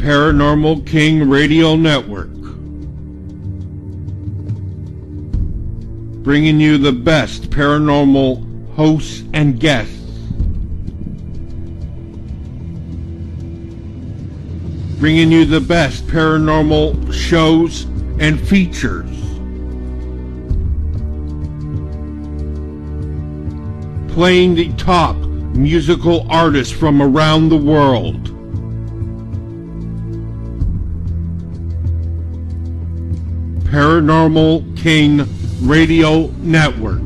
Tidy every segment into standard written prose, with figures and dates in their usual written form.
Paranormal King Radio Network, bringing you the best paranormal hosts and guests. Bringing you the best paranormal shows and features. Playing the top musical artists from around the world. Paranormal King Radio Network.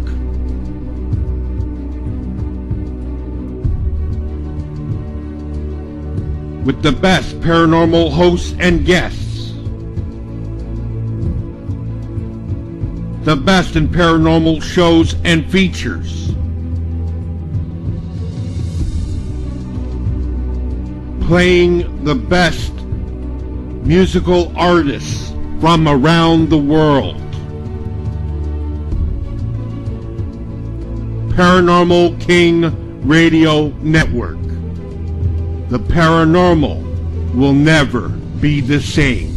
With the best paranormal hosts and guests. The best in paranormal shows and features. Playing the best musical artists from around the world. Paranormal King Radio Network. The paranormal will never be the same.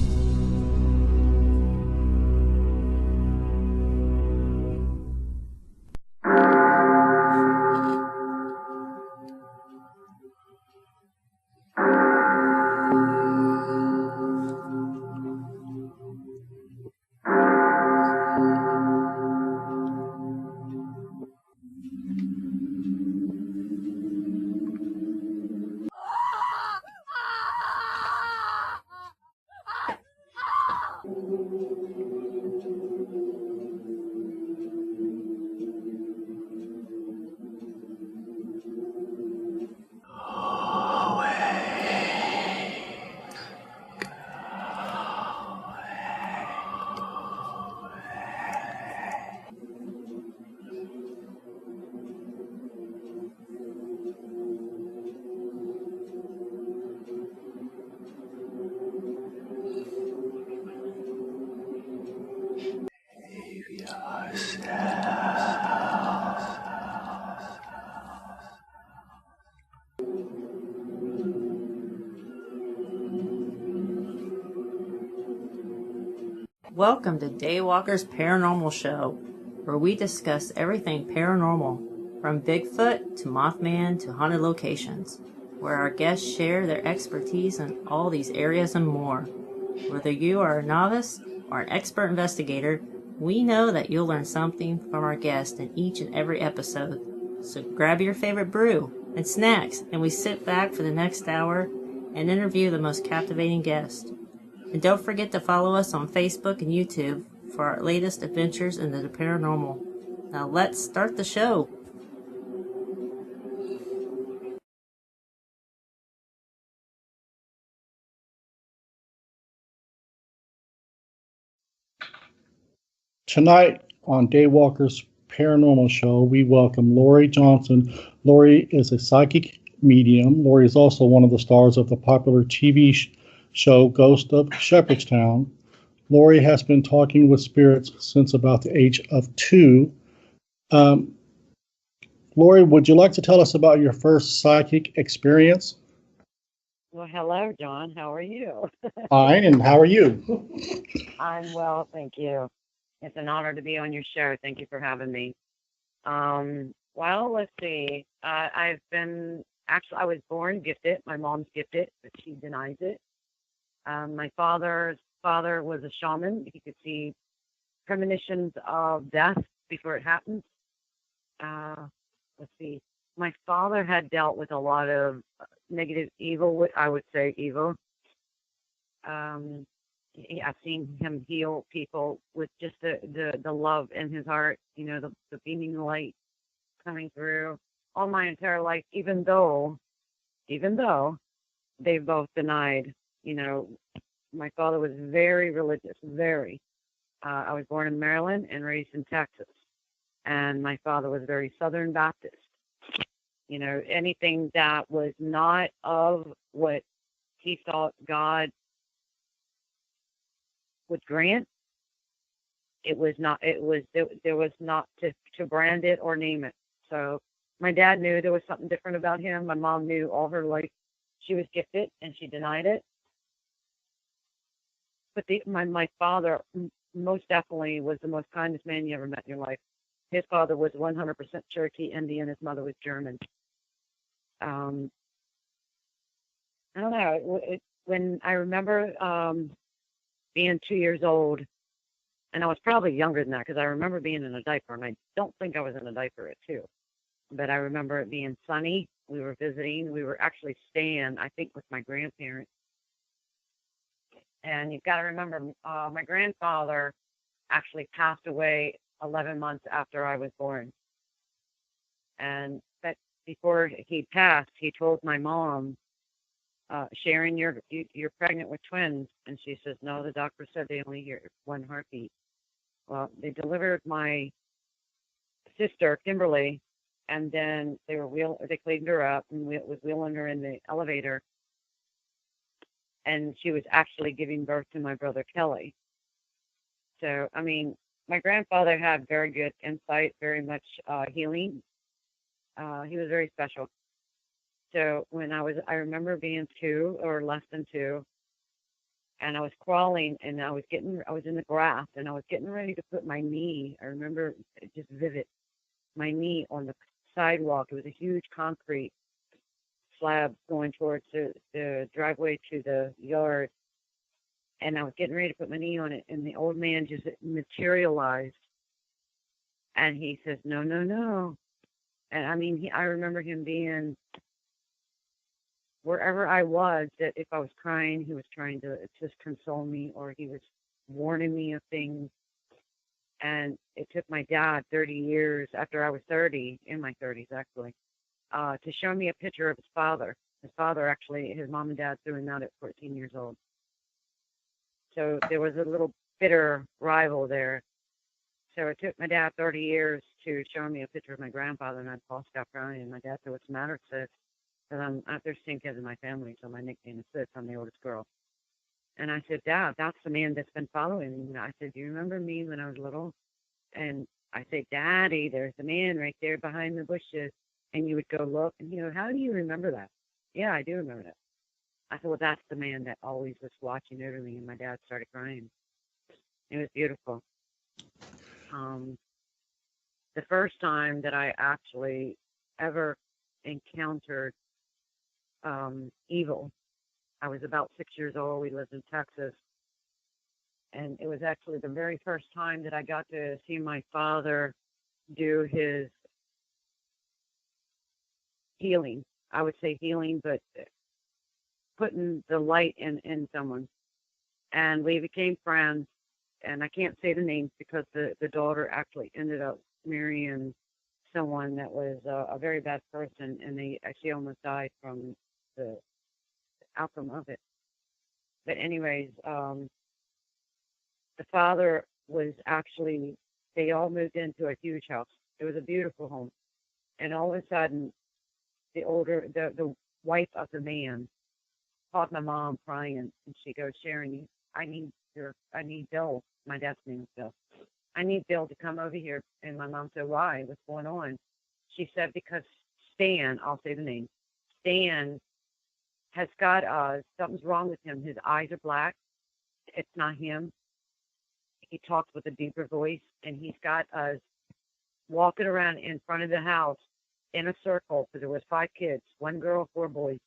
Welcome to Daywalkers Paranormal Show, where we discuss everything paranormal, from Bigfoot to Mothman to haunted locations, where our guests share their expertise in all these areas and more. Whether you are a novice or an expert investigator, we know that you'll learn something from our guests in each and every episode. So grab your favorite brew and snacks, and we sit back for the next hour and interview the most captivating guest. And don't forget to follow us on Facebook and YouTube for our latest adventures into the paranormal. Now let's start the show. Tonight on Daywalkers Paranormal Show, we welcome Lorie Johnson. Lorie is a psychic medium. Lorie is also one of the stars of the popular TV show Ghost of Shepherdstown. Lorie has been talking with spirits since about the age of 2. Lorie, would you like to tell us about your first psychic experience? Well, hello, John. How are you? Fine, and how are you? I'm well, thank you. It's an honor to be on your show. Thank you for having me. Well, let's see. I was born gifted. My mom's gifted, but she denies it. My father's father was a shaman. He could see premonitions of death before it happened. Let's see. My father had dealt with a lot of negative evil, I would say evil. I've seen him heal people with just the love in his heart, the beaming light coming through all my entire life, even though they both denied. My father was very religious, very. I was born in Maryland and raised in Texas. And my father was very Southern Baptist. Anything that was not of what he thought God would grant, there was not to brand it or name it. So my dad knew there was something different about him. My mom knew all her life she was gifted, and she denied it. but my father most definitely was the most kindest man you ever met in your life. His father was 100% Cherokee Indian. His mother was German. I don't know. When I remember being 2 years old, and I was probably younger than that because I remember being in a diaper, and I don't think I was in a diaper at 2. But I remember it being sunny. We were visiting. We were actually staying, I think, with my grandparents. And you've got to remember, my grandfather actually passed away 11 months after I was born. And but before he passed, he told my mom, Sharon, you're pregnant with twins. And she says, no, the doctor said they only hear one heartbeat. Well, they delivered my sister, Kimberly, and then they cleaned her up and was wheeling her in the elevator. And she was actually giving birth to my brother, Kelly. So, I mean, my grandfather had very good insight, very much healing. He was very special. So when I remember being 2 or less than 2, and I was crawling, and I was in the grass, and I was getting ready to put my knee. I remember it just vivid, my knee on the sidewalk. It was a huge concrete slab going towards the driveway to the yard, and I was getting ready to put my knee on it, and the old man just materialized, and he says, "No, no, no." And I mean, I remember him being wherever I was, that if I was crying, he was trying to just console me, or he was warning me of things. And it took my dad 30 years after I was 30, in my 30s actually, to show me a picture of his father. His father actually, his mom and dad threw him out at 14 years old. So there was a little bitter rival there. So it took my dad 30 years to show me a picture of my grandfather, and I'd fall stop crying. And my dad said, "What's the matter, sis?" Because there's 10 kids in my family, so my nickname is Sis. I'm the oldest girl. And I said, "Dad, that's the man that's been following me." I said, "Do you remember me when I was little?" And I said, "Daddy, there's the man right there behind the bushes." And you would go look, and "How do you remember that?" "Yeah, I do remember that." I said, "Well, that's the man that always was watching over me." And my dad started crying. It was beautiful. The first time that I actually ever encountered evil, I was about 6 years old. We lived in Texas. And it was actually the very first time that I got to see my father do his healing. I would say healing, but putting the light in someone. And we became friends. And I can't say the names because the daughter actually ended up marrying someone that was a very bad person, and she almost died from the outcome of it. But anyways, the father was actually, they all moved into a huge house. It was a beautiful home. And all of a sudden, the wife of the man called my mom crying, and she goes, "Sharon, I need Bill." My dad's name is Bill. "I need Bill to come over here." And my mom said, "Why? What's going on?" She said, "Because Stan," I'll say the name, "Stan has got something's wrong with him. His eyes are black. It's not him. He talks with a deeper voice, and he's got us walking around in front of the house in a circle, because there was 5 kids, 1 girl, 4 boys,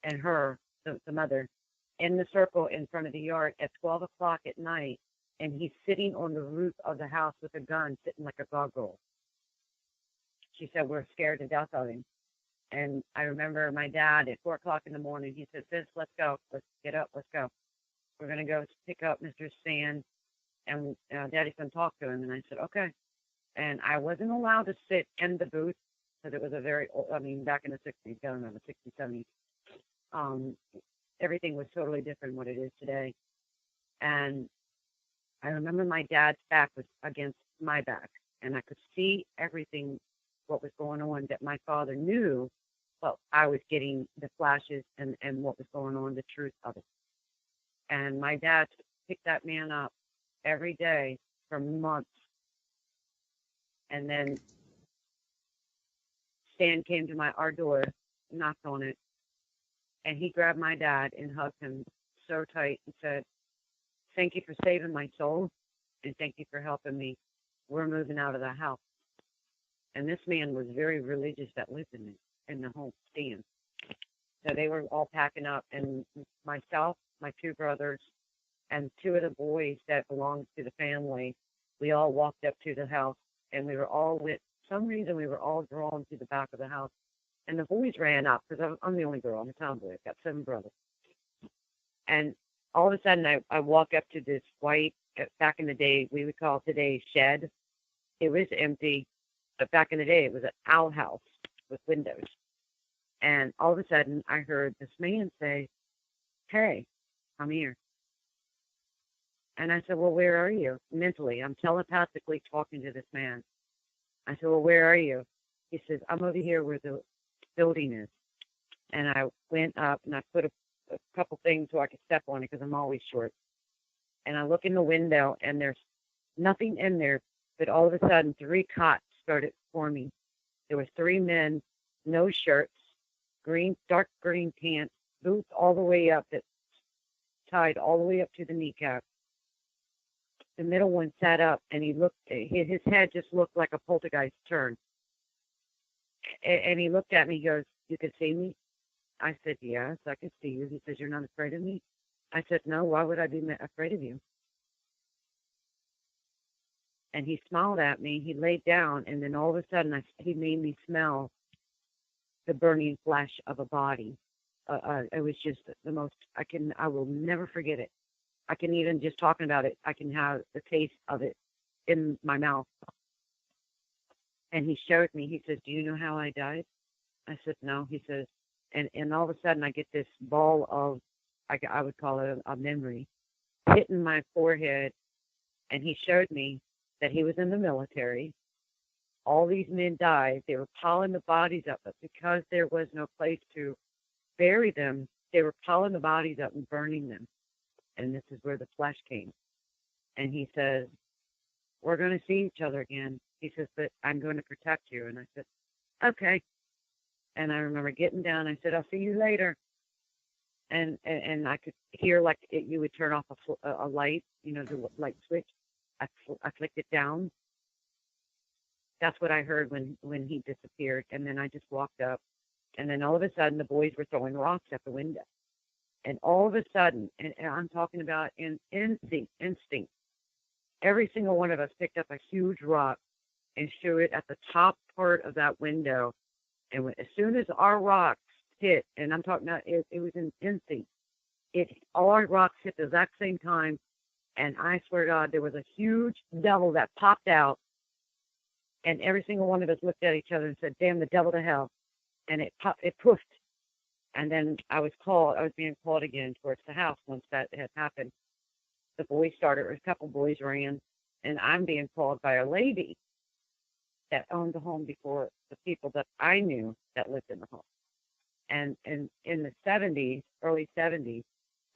and her, the mother, in the circle in front of the yard at 12 o'clock at night, and he's sitting on the roof of the house with a gun, sitting like a gargoyle." She said, "We're scared to death of him." And I remember my dad at 4 o'clock in the morning, he said, "Sis, let's go. Let's get up. Let's go. We're going to go pick up Mr. Sand, and Daddy's going to talk to him." And I said, "Okay." And I wasn't allowed to sit in the booth because it was a very old, back in the 60s, I don't know, the 60s, 70s. Everything was totally different what it is today. And I remember my dad's back was against my back, and I could see everything, what was going on, that my father knew, but I was getting the flashes and what was going on, the truth of it. And my dad picked that man up every day for months. And then Stan came to our door, knocked on it, and he grabbed my dad and hugged him so tight and said, thank you for saving my soul, and thank you for helping me. We're moving out of the house. And this man was very religious that lived in the home stand. So they were all packing up, and myself, my two brothers, and two of the boys that belonged to the family, we all walked up to the house, and we were all, with some reason, we were all drawn to the back of the house. And the boys ran up, because I'm the only girl, I'm a tomboy, I've got 7 brothers. And all of a sudden, I walk up to this white, back in the day, we would call today shed. It was empty, but back in the day, it was an outhouse with windows. And all of a sudden, I heard this man say, "Hey, come here." And I said, "Well, where are you?" Mentally, I'm telepathically talking to this man. I said, "Well, where are you?" He says, "I'm over here where the building is." And I went up and I put a couple things so I could step on it because I'm always short. And I look in the window and there's nothing in there, but all of a sudden 3 cots started forming. There was 3 men, no shirts, dark green pants, boots all the way up, that tied all the way up to the kneecap. The middle one sat up and his head just looked like a poltergeist turn. And he looked at me, he goes, "You can see me?" I said, "Yes, I can see you." He says, "You're not afraid of me?" I said, "No, why would I be afraid of you?" And he smiled at me, he laid down, and then all of a sudden he made me smell the burning flesh of a body. It was just the most, I will never forget it. I can even, just talking about it, I can have the taste of it in my mouth. And he showed me, he says, "Do you know how I died?" I said, "No." He says, and all of a sudden I get this ball of, I would call it a memory, hitting my forehead. And he showed me that he was in the military. All these men died. They were piling the bodies up, but because there was no place to bury them, they were piling the bodies up and burning them. And this is where the flesh came. And he says, "We're going to see each other again." He says, "But I'm going to protect you." And I said, "Okay." And I remember getting down. I said, "I'll see you later." And I could hear like you would turn off a light, the light switch. I flicked it down. That's what I heard when he disappeared. And then I just walked up. And then all of a sudden, the boys were throwing rocks at the window. And all of a sudden, and I'm talking about in instinct, every single one of us picked up a huge rock and threw it at the top part of that window. And as soon as our rocks hit, and I'm talking about it was an instinct, all our rocks hit the exact same time. And I swear to God, there was a huge devil that popped out. And every single one of us looked at each other and said, "Damn the devil to hell." And it poofed. And then I was being called again towards the house once that had happened. The boys a couple boys ran, and I'm being called by a lady that owned the home before the people that I knew that lived in the home. And in the 70s, early 70s,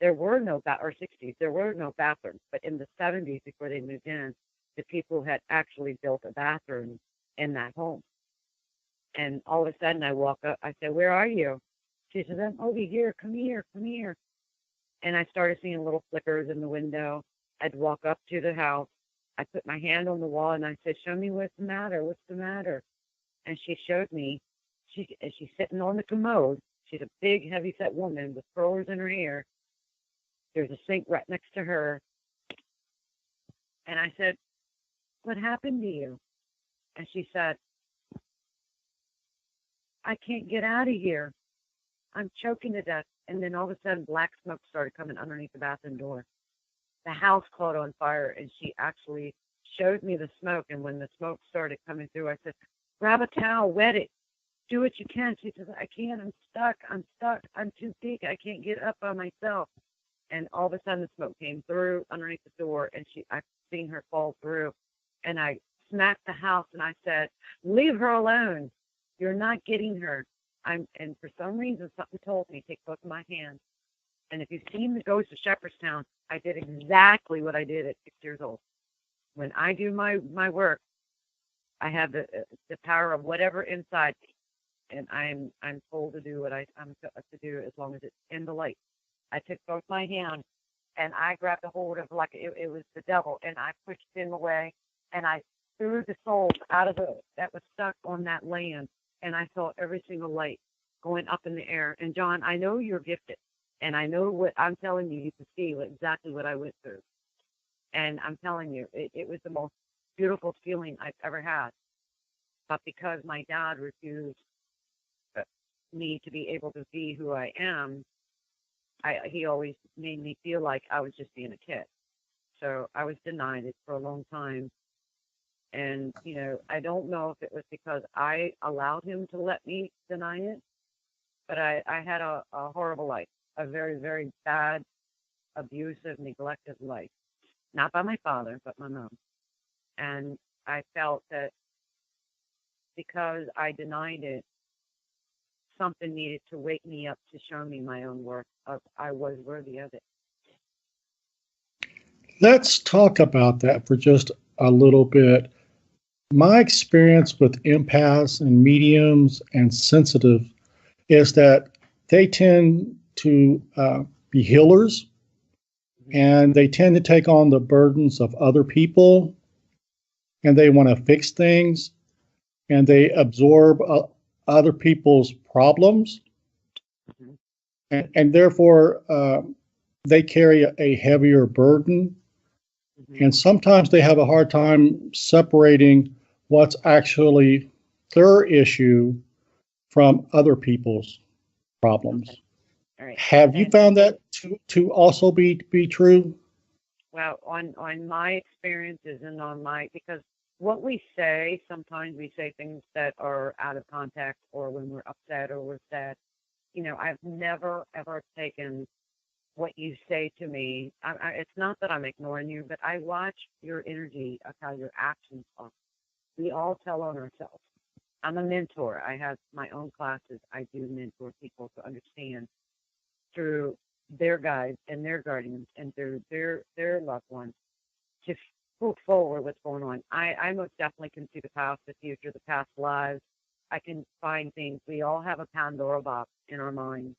there were no, or 60s, there were no bathrooms. But in the 70s, before they moved in, the people had actually built a bathroom in that home. And all of a sudden, I walk up. I said, "Where are you?" She says, "I'm over here. Come here, come here." And I started seeing little flickers in the window. I'd walk up to the house. I put my hand on the wall, and I said, "Show me what's the matter. What's the matter?" And she showed me. She's sitting on the commode. She's a big, heavy-set woman with curlers in her hair. There's a sink right next to her. And I said, "What happened to you?" And she said, "I can't get out of here. I'm choking to death." And then all of a sudden, black smoke started coming underneath the bathroom door. The house caught on fire, and she actually showed me the smoke. And when the smoke started coming through, I said, "Grab a towel, wet it. Do what you can." She says, "I can't. I'm stuck. I'm too big. I can't get up by myself." And all of a sudden, the smoke came through underneath the door, and I've seen her fall through. And I smacked the house, and I said, "Leave her alone. You're not getting her." And for some reason, something told me, take both of my hands. And if you've seen The Ghost of Shepherdstown, I did exactly what I did at 6 years old. When I do my work, I have the power of whatever inside me, and I'm told to do what I'm to do as long as it's in the light. I took both my hands and I grabbed a hold of like it was the devil, and I pushed him away, and I threw the souls out of the that was stuck on that land, and I saw every single light going up in the air. And John, I know you're gifted, and I know what I'm telling you. You can see exactly what I went through, and I'm telling you, it was the most beautiful feeling I've ever had. But because my dad refused me to be able to be who I am, he always made me feel like I was just being a kid. So I was denied it for a long time. And, I don't know if it was because I allowed him to let me deny it, but I had a horrible life, a very, very bad, abusive, neglected life. Not by my father, but my mom. And I felt that because I denied it, something needed to wake me up to show me my own worth of I was worthy of it. Let's talk about that for just a little bit. My experience with empaths and mediums and sensitive is that they tend to be healers, and they tend to take on the burdens of other people, and they want to fix things, and they absorb other people's problems, Mhm. and therefore they carry a heavier burden. Mhm. And sometimes they have a hard time separating what's actually their issue from other people's Okay. problems. All right. Have you And found that to also be true? well, on my experiences and on my because what we say sometimes we say things that are out of context or when we're upset or we're sad. I've never ever taken what you say to me. It's not that I'm ignoring you, but I watch your energy of how your actions are. We all tell on ourselves. I'm a mentor. I have my own classes. I do mentor people to understand through their guides and their guardians and through their loved ones to move forward what's going on. I most definitely can see the past, the future, the past lives. I can find things. We all have a Pandora box in our mind.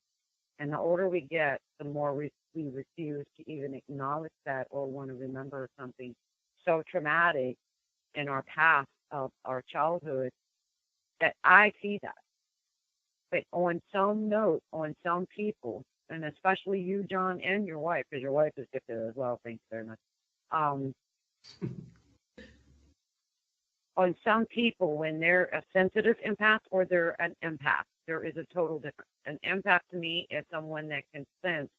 And the older we get, the more we refuse to even acknowledge that or want to remember something so traumatic in our past of our childhood that I see that. But on some note, on some people, and especially you, John, and your wife, because your wife is gifted as well, thanks very much. Um, on some people, when they're a sensitive empath or they're an empath, there is a total difference. An empath to me is someone that can sense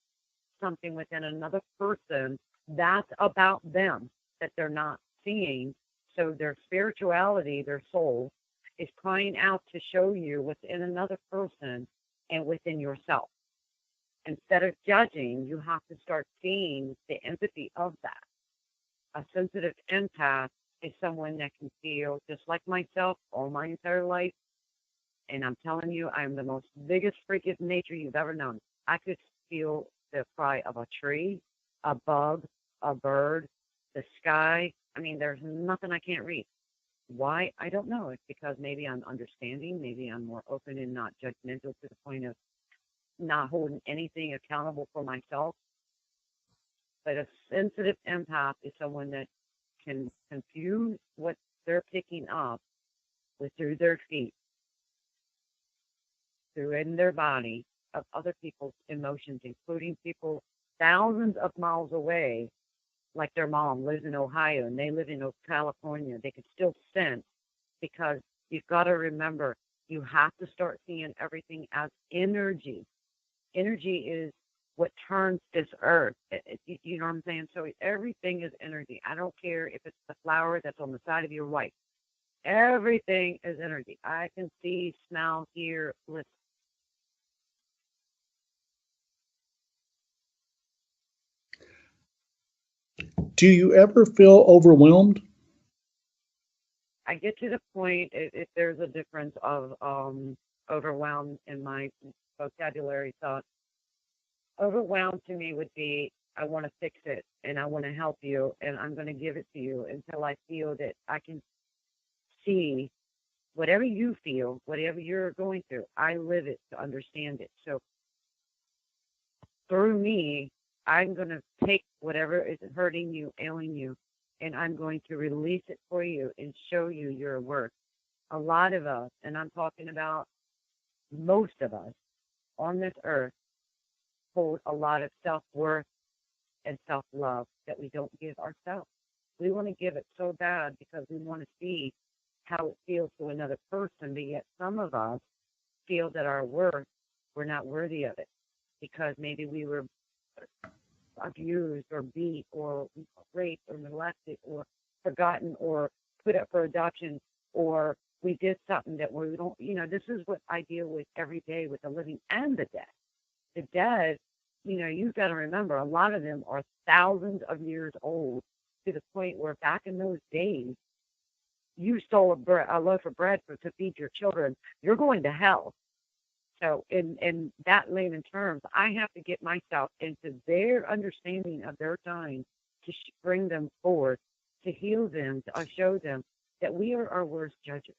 something within another person that's about them that they're not seeing. So their spirituality, their soul, is crying out to show you within another person and within yourself. Instead of judging, you have to start seeing the empathy of that. A sensitive empath is someone that can feel just like myself all my entire life. And I'm telling you, I'm the most biggest freak of nature you've ever known. I could feel the cry of a tree, a bug, a bird, the sky. I mean, there's nothing I can't read. Why? I don't know. It's because maybe I'm understanding, maybe I'm more open and not judgmental to the point of not holding anything accountable for myself. But a sensitive empath is someone that can confuse what they're picking up with through their feet, through in their body of other people's emotions, including people thousands of miles away, like their mom lives in Ohio and they live in California. They can still sense because you've got to remember you have to start seeing everything as energy. Energy is what turns this earth. You know what I'm saying? So everything is energy. I don't care if it's the flower that's on the side of your wife. Everything is energy. I can see, smell, hear, listen. Do you ever feel overwhelmed? I get to the point if there's a difference of overwhelmed in my vocabulary thought. Overwhelmed to me would be I want to fix it and I want to help you and I'm going to give it to you until I feel that I can see whatever you feel, whatever you're going through. I live it to understand it. So through me, I'm going to take whatever is hurting you, ailing you, and I'm going to release it for you and show you your worth. A lot of us, and I'm talking about most of us on this earth, hold a lot of self-worth and self-love that we don't give ourselves. We want to give it so bad because we want to see how it feels to another person, but yet some of us feel that our worth, we're not worthy of it because maybe we were abused or beat or raped or neglected or forgotten or put up for adoption, or we did something that we don't, this is what I deal with every day with the living and the dead. The dead, you've got to remember, a lot of them are thousands of years old to the point where back in those days, you stole a loaf of bread to feed your children, you're going to hell. So in that layman terms, I have to get myself into their understanding of their time to bring them forward, to heal them, to show them that we are our worst judges.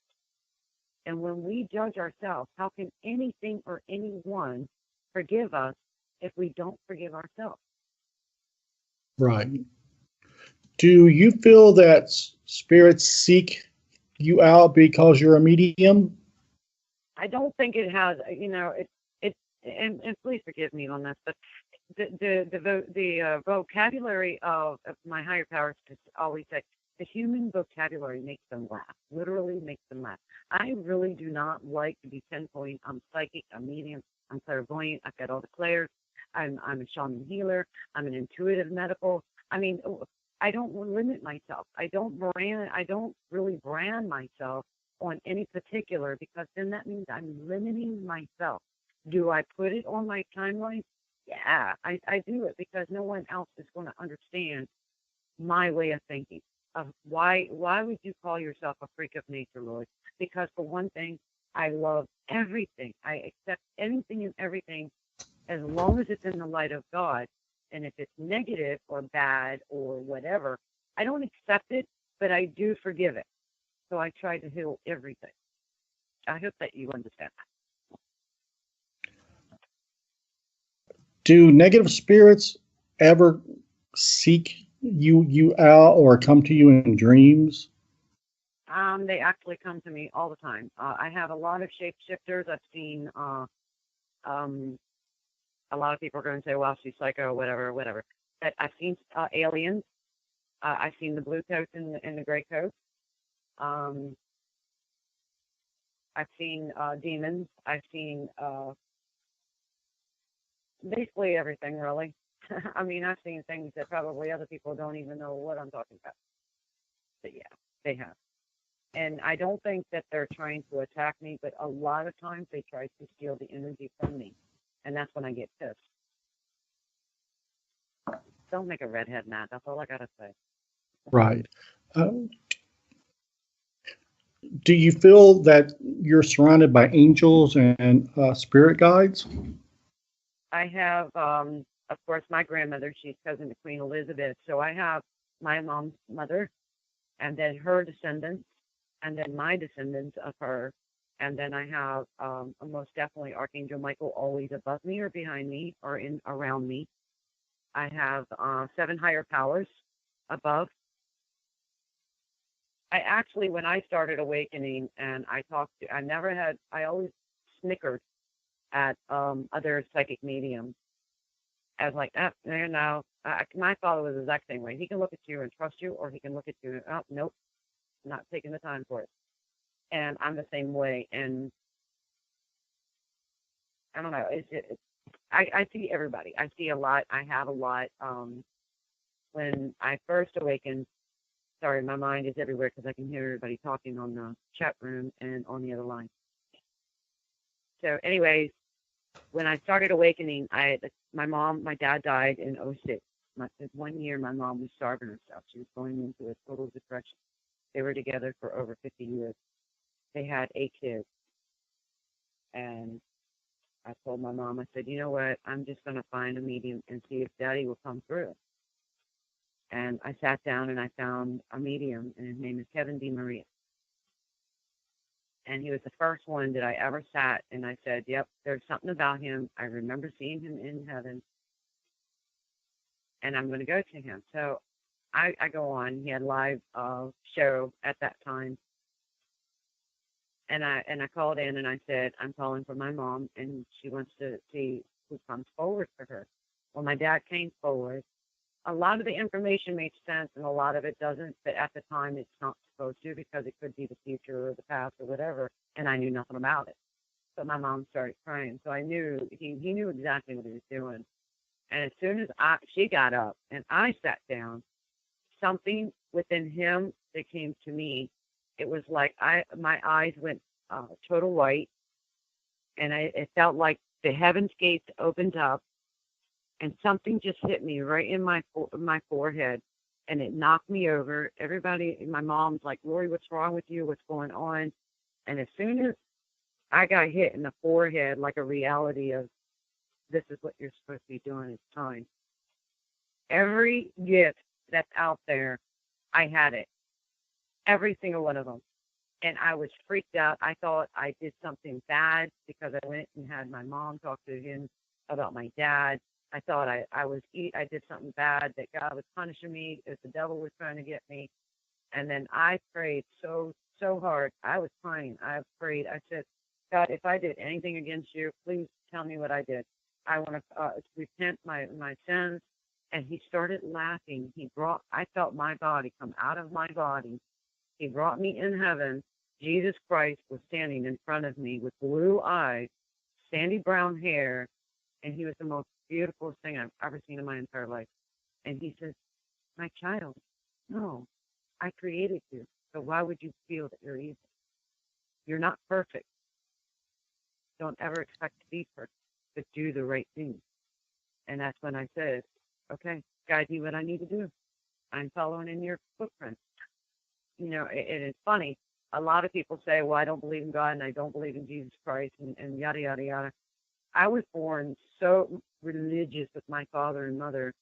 And when we judge ourselves, how can anything or anyone forgive us if we don't forgive ourselves? Right. Do you feel that spirits seek you out because you're a medium? I don't think it has, and please forgive me on this, but the vocabulary of my higher powers always say the human vocabulary makes them laugh, literally makes them laugh. I really do not like to be pinpoint. I'm psychic, I'm medium, I'm clairvoyant, I've got all the clairs, I'm a shaman healer, I'm an intuitive medical. I mean, I don't limit myself. I don't really brand myself on any particular, because then that means I'm limiting myself. Do I put it on my timeline? Yeah, I do it because no one else is going to understand my way of thinking. Of why would you call yourself a freak of nature, Lord? Because for one thing, I love everything. I accept anything and everything as long as it's in the light of God. And if it's negative or bad or whatever, I don't accept it, but I do forgive it. So I try to heal everything. I hope that you understand that. Do negative spirits ever seek you out or come to you in dreams? They actually come to me all the time. I have a lot of shapeshifters. I've seen a lot of people are going to say, well, she's psycho, whatever. But I've seen aliens. I've seen the blue coats and the gray coats. I've seen demons. I've seen basically everything, really. I mean, I've seen things that probably other people don't even know what I'm talking about. But yeah, they have. And I don't think that they're trying to attack me, but a lot of times they try to steal the energy from me. And that's when I get pissed. Don't make a redhead mad. That's all I got to say. Right. Do you feel that you're surrounded by angels and spirit guides? I have, of course, my grandmother. She's cousin to Queen Elizabeth. So I have my mom's mother, and then her descendants, and then my descendants of her. And then I have most definitely Archangel Michael always above me or behind me or in around me. I have 7 higher powers above. I actually, when I started awakening and I always snickered at other psychic mediums. I was like, my father was the exact same way. He can look at you and trust you, or he can look at you and, oh, nope, not taking the time for it. And I'm the same way. And I don't know. I see everybody. I see a lot. I have a lot. When I first awakened, sorry, my mind is everywhere because I can hear everybody talking on the chat room and on the other line. So anyways, when I started awakening, my dad died in 2006. 1 year, my mom was starving herself. She was going into a total depression. They were together for over 50 years. They had 8 kids. And I told my mom, I said, you know what? I'm just going to find a medium and see if Daddy will come through. And I sat down and I found a medium, and his name is Kevin D. Maria. And he was the first one that I ever sat, and I said, yep, there's something about him. I remember seeing him in heaven. and I'm going to go to him. So I go on. He had a live show at that time, and I called in and I said, I'm calling for my mom, and she wants to see who comes forward for her. Well, my dad came forward. A lot of the information makes sense, and a lot of it doesn't. But at the time, it's not supposed to, because it could be the future or the past or whatever, and I knew nothing about it. So my mom started crying. So I knew he knew exactly what he was doing. And as soon as she got up and I sat down, something within him that came to me, it was like my eyes went total white, and it felt like the heavens gates opened up, and something just hit me right in my forehead, and it knocked me over. Everybody, my mom's like, Lorie, what's wrong with you? What's going on? And as soon as I got hit in the forehead, like a reality of, this is what you're supposed to be doing. It's time. Every gift that's out there, I had it. Every single one of them. And I was freaked out. I thought I did something bad because I went and had my mom talk to him about my dad. I thought I did something bad, that God was punishing me, that the devil was trying to get me. And then I prayed so hard. I was crying. I prayed. I said, God, if I did anything against you, please tell me what I did. I want to repent my sins. And he started laughing. I felt my body come out of my body. He brought me in heaven. Jesus Christ was standing in front of me with blue eyes, sandy brown hair, and he was the most beautiful thing I've ever seen in my entire life. And he says, my child, no, I created you. So why would you feel that you're evil? You're not perfect. Don't ever expect to be perfect, but do the right thing. And that's when I said, okay, guide me what I need to do. I'm following in your footprint. You know, it's funny. A lot of people say, well, I don't believe in God and I don't believe in Jesus Christ and yada, yada, yada. I was born so religious with my father and mother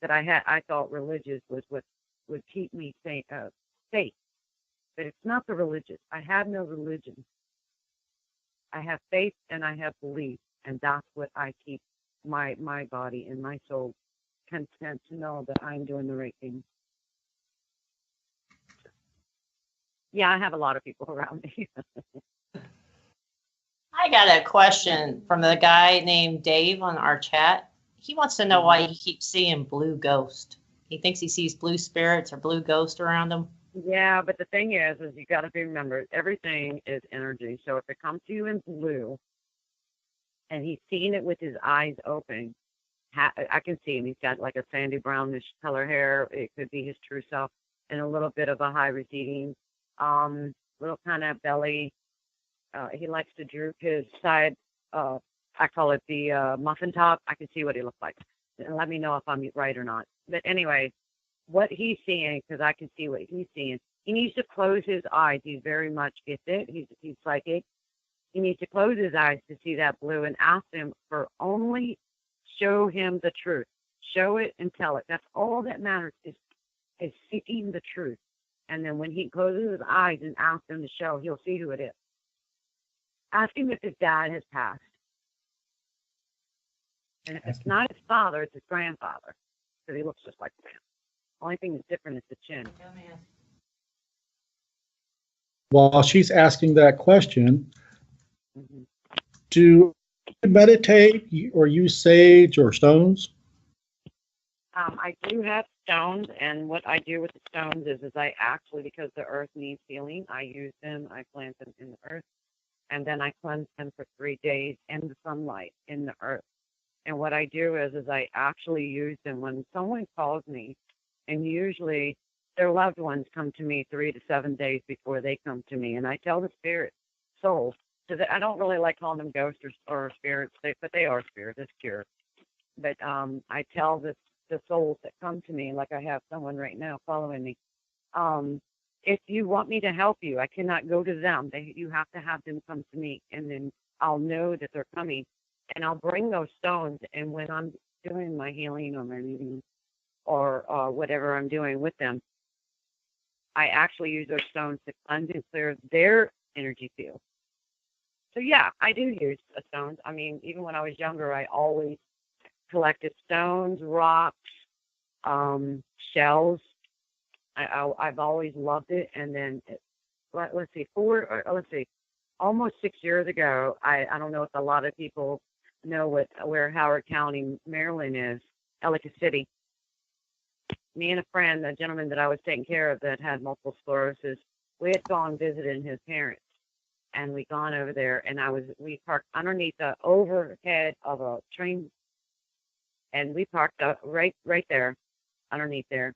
that I thought religious was what would keep me safe. But it's not the religious. I have no religion. I have faith and I have belief, and that's what I keep my body and my soul content to know that I'm doing the right thing. Yeah, I have a lot of people around me. I got a question from a guy named Dave on our chat. He wants to know why he keeps seeing blue ghosts. He thinks he sees blue spirits or blue ghosts around him. Yeah, but the thing is you got to remember, everything is energy. So if it comes to you in blue, and he's seeing it with his eyes open, I can see him. He's got like a sandy brownish color hair. It could be his true self, and a little bit of a high receding, little kind of belly. He likes to droop his side. I call it the muffin top. I can see what he looks like. And let me know if I'm right or not. But anyway, what he's seeing, because I can see what he's seeing, he needs to close his eyes. He's very much gifted. He's psychic. He needs to close his eyes to see that blue and ask him for only show him the truth. Show it and tell it. That's all that matters, is seeking the truth. And then when he closes his eyes and asks him to show, he'll see who it is. Ask him if his dad has passed. And if it's not his father, it's his grandfather. Because he looks just like him. Only thing that's different is the chin. While she's asking that question, do you meditate or use sage or stones? I do have stones, and what I do with the stones is I actually, because the earth needs healing, I use them, I plant them in the earth, and then I cleanse them for 3 days in the sunlight, in the earth. And what I do is I actually use them when someone calls me, and usually their loved ones come to me 3 to 7 days before they come to me, and I tell the spirit, souls, so that I don't really like calling them ghosts or spirits, but they are spirits, it's pure. But I tell the souls that come to me, like I have someone right now following me, if you want me to help you, I cannot go to them. You have to have them come to me, and then I'll know that they're coming, and I'll bring those stones. And when I'm doing my healing or my reading or whatever I'm doing with them, I actually use those stones to cleanse and clear their energy field. So yeah, I do use stones. I mean, even when I was younger, I always collected stones, rocks, shells. I've always loved it. And then, let's see, almost 6 years ago, I don't know if a lot of people know where Howard County, Maryland is, Ellicott City. Me and a friend, a gentleman that I was taking care of that had multiple sclerosis, we had gone visiting his parents, and we gone over there, and we parked underneath the overhead of a train, and we parked up right there, underneath there,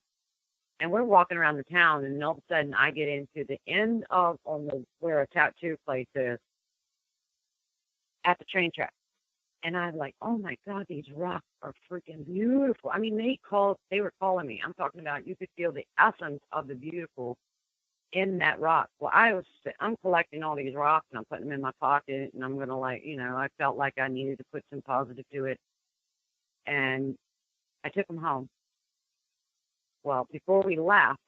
and we're walking around the town, and all of a sudden I get into the end of where a tattoo place is at the train track. And I'm like, oh my God, these rocks are freaking beautiful. I mean, they were calling me. I'm talking about, you could feel the essence of the beautiful in that rock. Well, I'm collecting all these rocks and I'm putting them in my pocket, and I'm going to I felt like I needed to put some positive to it. And I took them home. Well, before we left,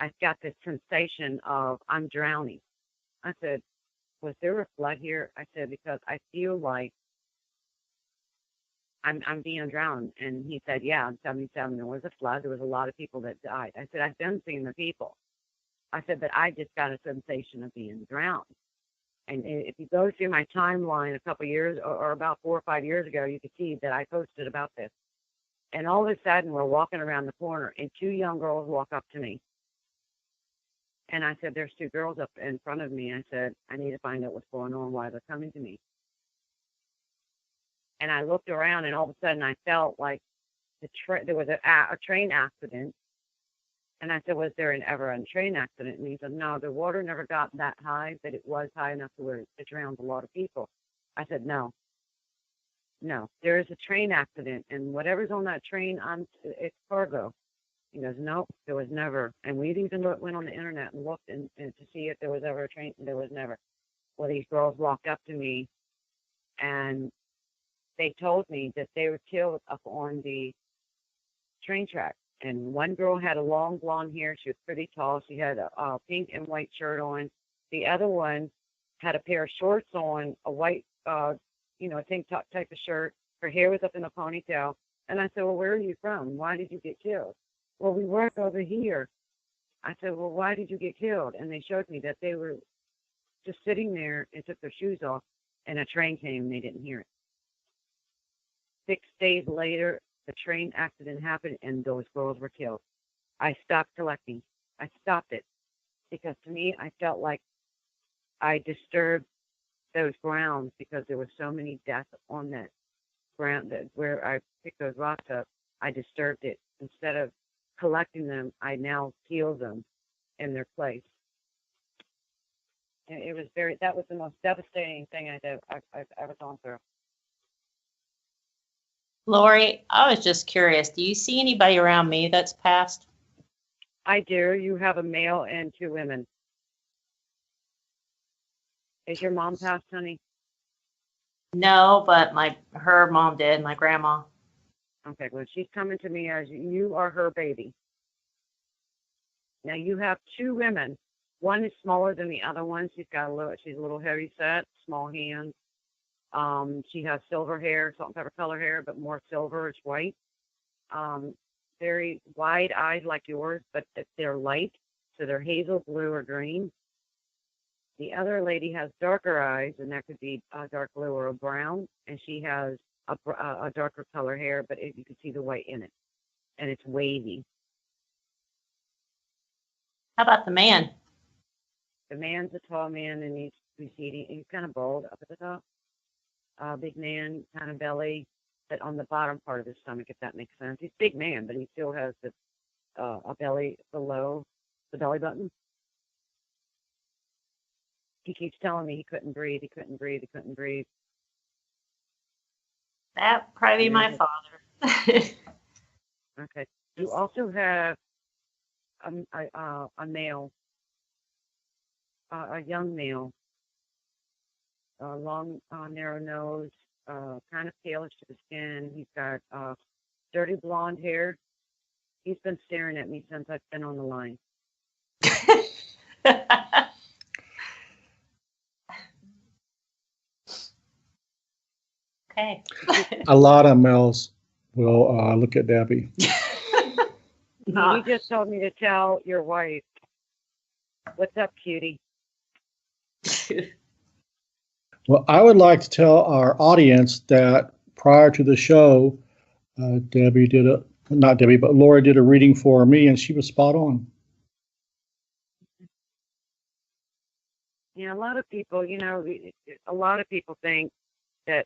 I got this sensation of I'm drowning. I said, was there a flood here? I said, because I feel like I'm being drowned. And he said, yeah, in 77 there was a flood. There was a lot of people that died. I said, I've been seeing the people. I said, but I just got a sensation of being drowned. And if you go through my timeline a couple years, or about 4 or 5 years ago, you can see that I posted about this. And all of a sudden, we're walking around the corner, and 2 young girls walk up to me. And I said, there's 2 girls up in front of me. I said, I need to find out what's going on, why they're coming to me. And I looked around, and all of a sudden, I felt like there was a train accident. And I said, was there ever a train accident? And he said, no, the water never got that high, but it was high enough to where it drowned a lot of people. I said, no, there is a train accident, and whatever's on that train, it's cargo. He goes, nope, there was never. And we even went on the internet and looked and to see if there was ever a train. There was never. Well, these girls walked up to me, and they told me that they were killed up on the train track. And one girl had a long blonde hair. She was pretty tall. She had a pink and white shirt on. The other one had a pair of shorts on, a white, tank top type of shirt. Her hair was up in a ponytail. And I said, well, where are you from? Why did you get killed? Well, we work over here. I said, well, why did you get killed? And they showed me that they were just sitting there and took their shoes off, and a train came and they didn't hear it. 6 days later, the train accident happened, and those girls were killed. I stopped collecting. I stopped it because, to me, I felt like I disturbed those grounds because there were so many deaths on that ground where I picked those rocks up. I disturbed it. Instead of collecting them, I now heal them in their place. And that was the most devastating thing I've ever gone through. Lorie, I was just curious. Do you see anybody around me that's passed? I do. You have a male and 2 women. Is your mom passed, honey? No, but her mom did, my grandma. Okay, well, she's coming to me as you are her baby. Now, you have 2 women. One is smaller than the other one. She's a little heavy set, small hands. She has silver hair, salt and pepper color hair, but more silver. It's white. Very wide eyes like yours, but they're light, so they're hazel blue or green. The other lady has darker eyes, and that could be a dark blue or a brown, and she has a darker color hair, but you can see the white in it, and it's wavy. How about the man? The man's a tall man, and he's receding. He's kind of bald up at the top. Big man, kind of belly, but on the bottom part of his stomach, if that makes sense. He's a big man, but he still has a belly below the belly button. He keeps telling me he couldn't breathe. That probably be my father. Okay. You also have a male, a young male, long, narrow nose, kind of palish to the skin. He's got dirty blonde hair. He's been staring at me since I've been on the line. Okay. A lot of males will look at Debbie. He just told me to tell your wife. What's up, cutie? Well, I would like to tell our audience that prior to the show, not Debbie, but Laura did a reading for me, and she was spot on. Yeah, a lot of people, a lot of people think that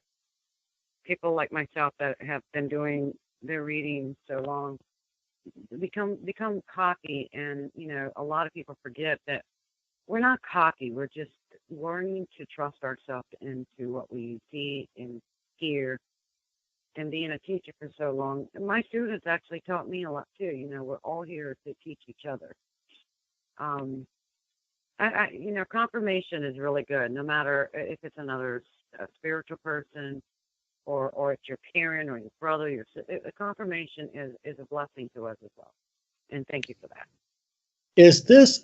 people like myself that have been doing their reading so long become cocky, and a lot of people forget that we're not cocky. We're just learning to trust ourselves into what we see and hear. And being a teacher for so long, my students actually taught me a lot too. We're all here to teach each other. Confirmation is really good, no matter if it's another spiritual person or it's your parent or your brother. A confirmation is a blessing to us as well. And thank you for that. Is this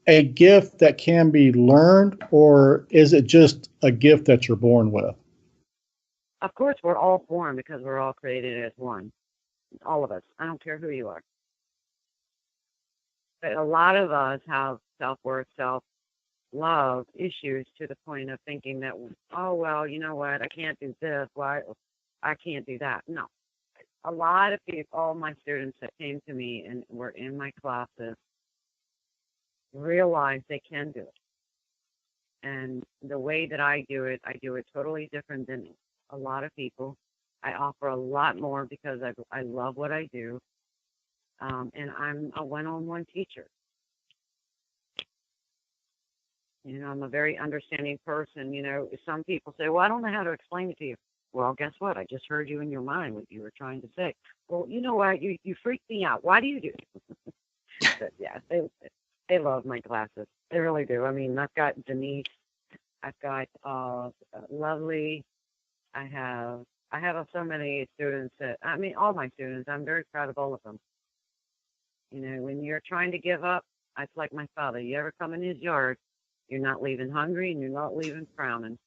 a gift that can be learned, or is it just a gift that you're born with? Of course, we're all born because we're all created as one. All of us. I don't care who you are. But a lot of us have self-worth, self-love issues to the point of thinking that, oh, well, you know what, I can't do this. Why? I can't do that. No. A lot of people, all my students that came to me and were in my classes, realize they can do it. And the way that I do it totally different than a lot of people. I offer a lot more because I love what I do. And I'm a one-on-one teacher. I'm a very understanding person. Some people say, well, I don't know how to explain it to you. Well, guess what? I just heard you in your mind what you were trying to say. Well, you know what? You freaked me out. Why do you do it? But yeah, they love my classes. They really do. I mean, I've got Denise. I've got Lovely. I have so many students all my students. I'm very proud of all of them. When you're trying to give up, it's like my father. You ever come in his yard, you're not leaving hungry and you're not leaving frowning.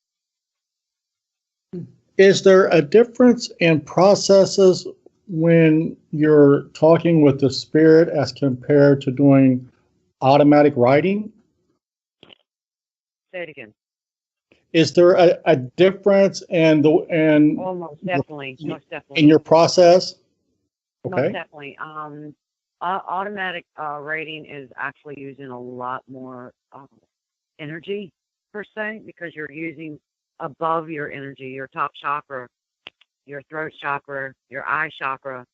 Is there a difference in processes when you're talking with the spirit as compared to doing automatic writing? Say it again. Is there a difference in most definitely in your process? Okay. Most definitely. Automatic writing is actually using a lot more energy per se, because you're using above your energy, your top chakra, your throat chakra, your eye chakra.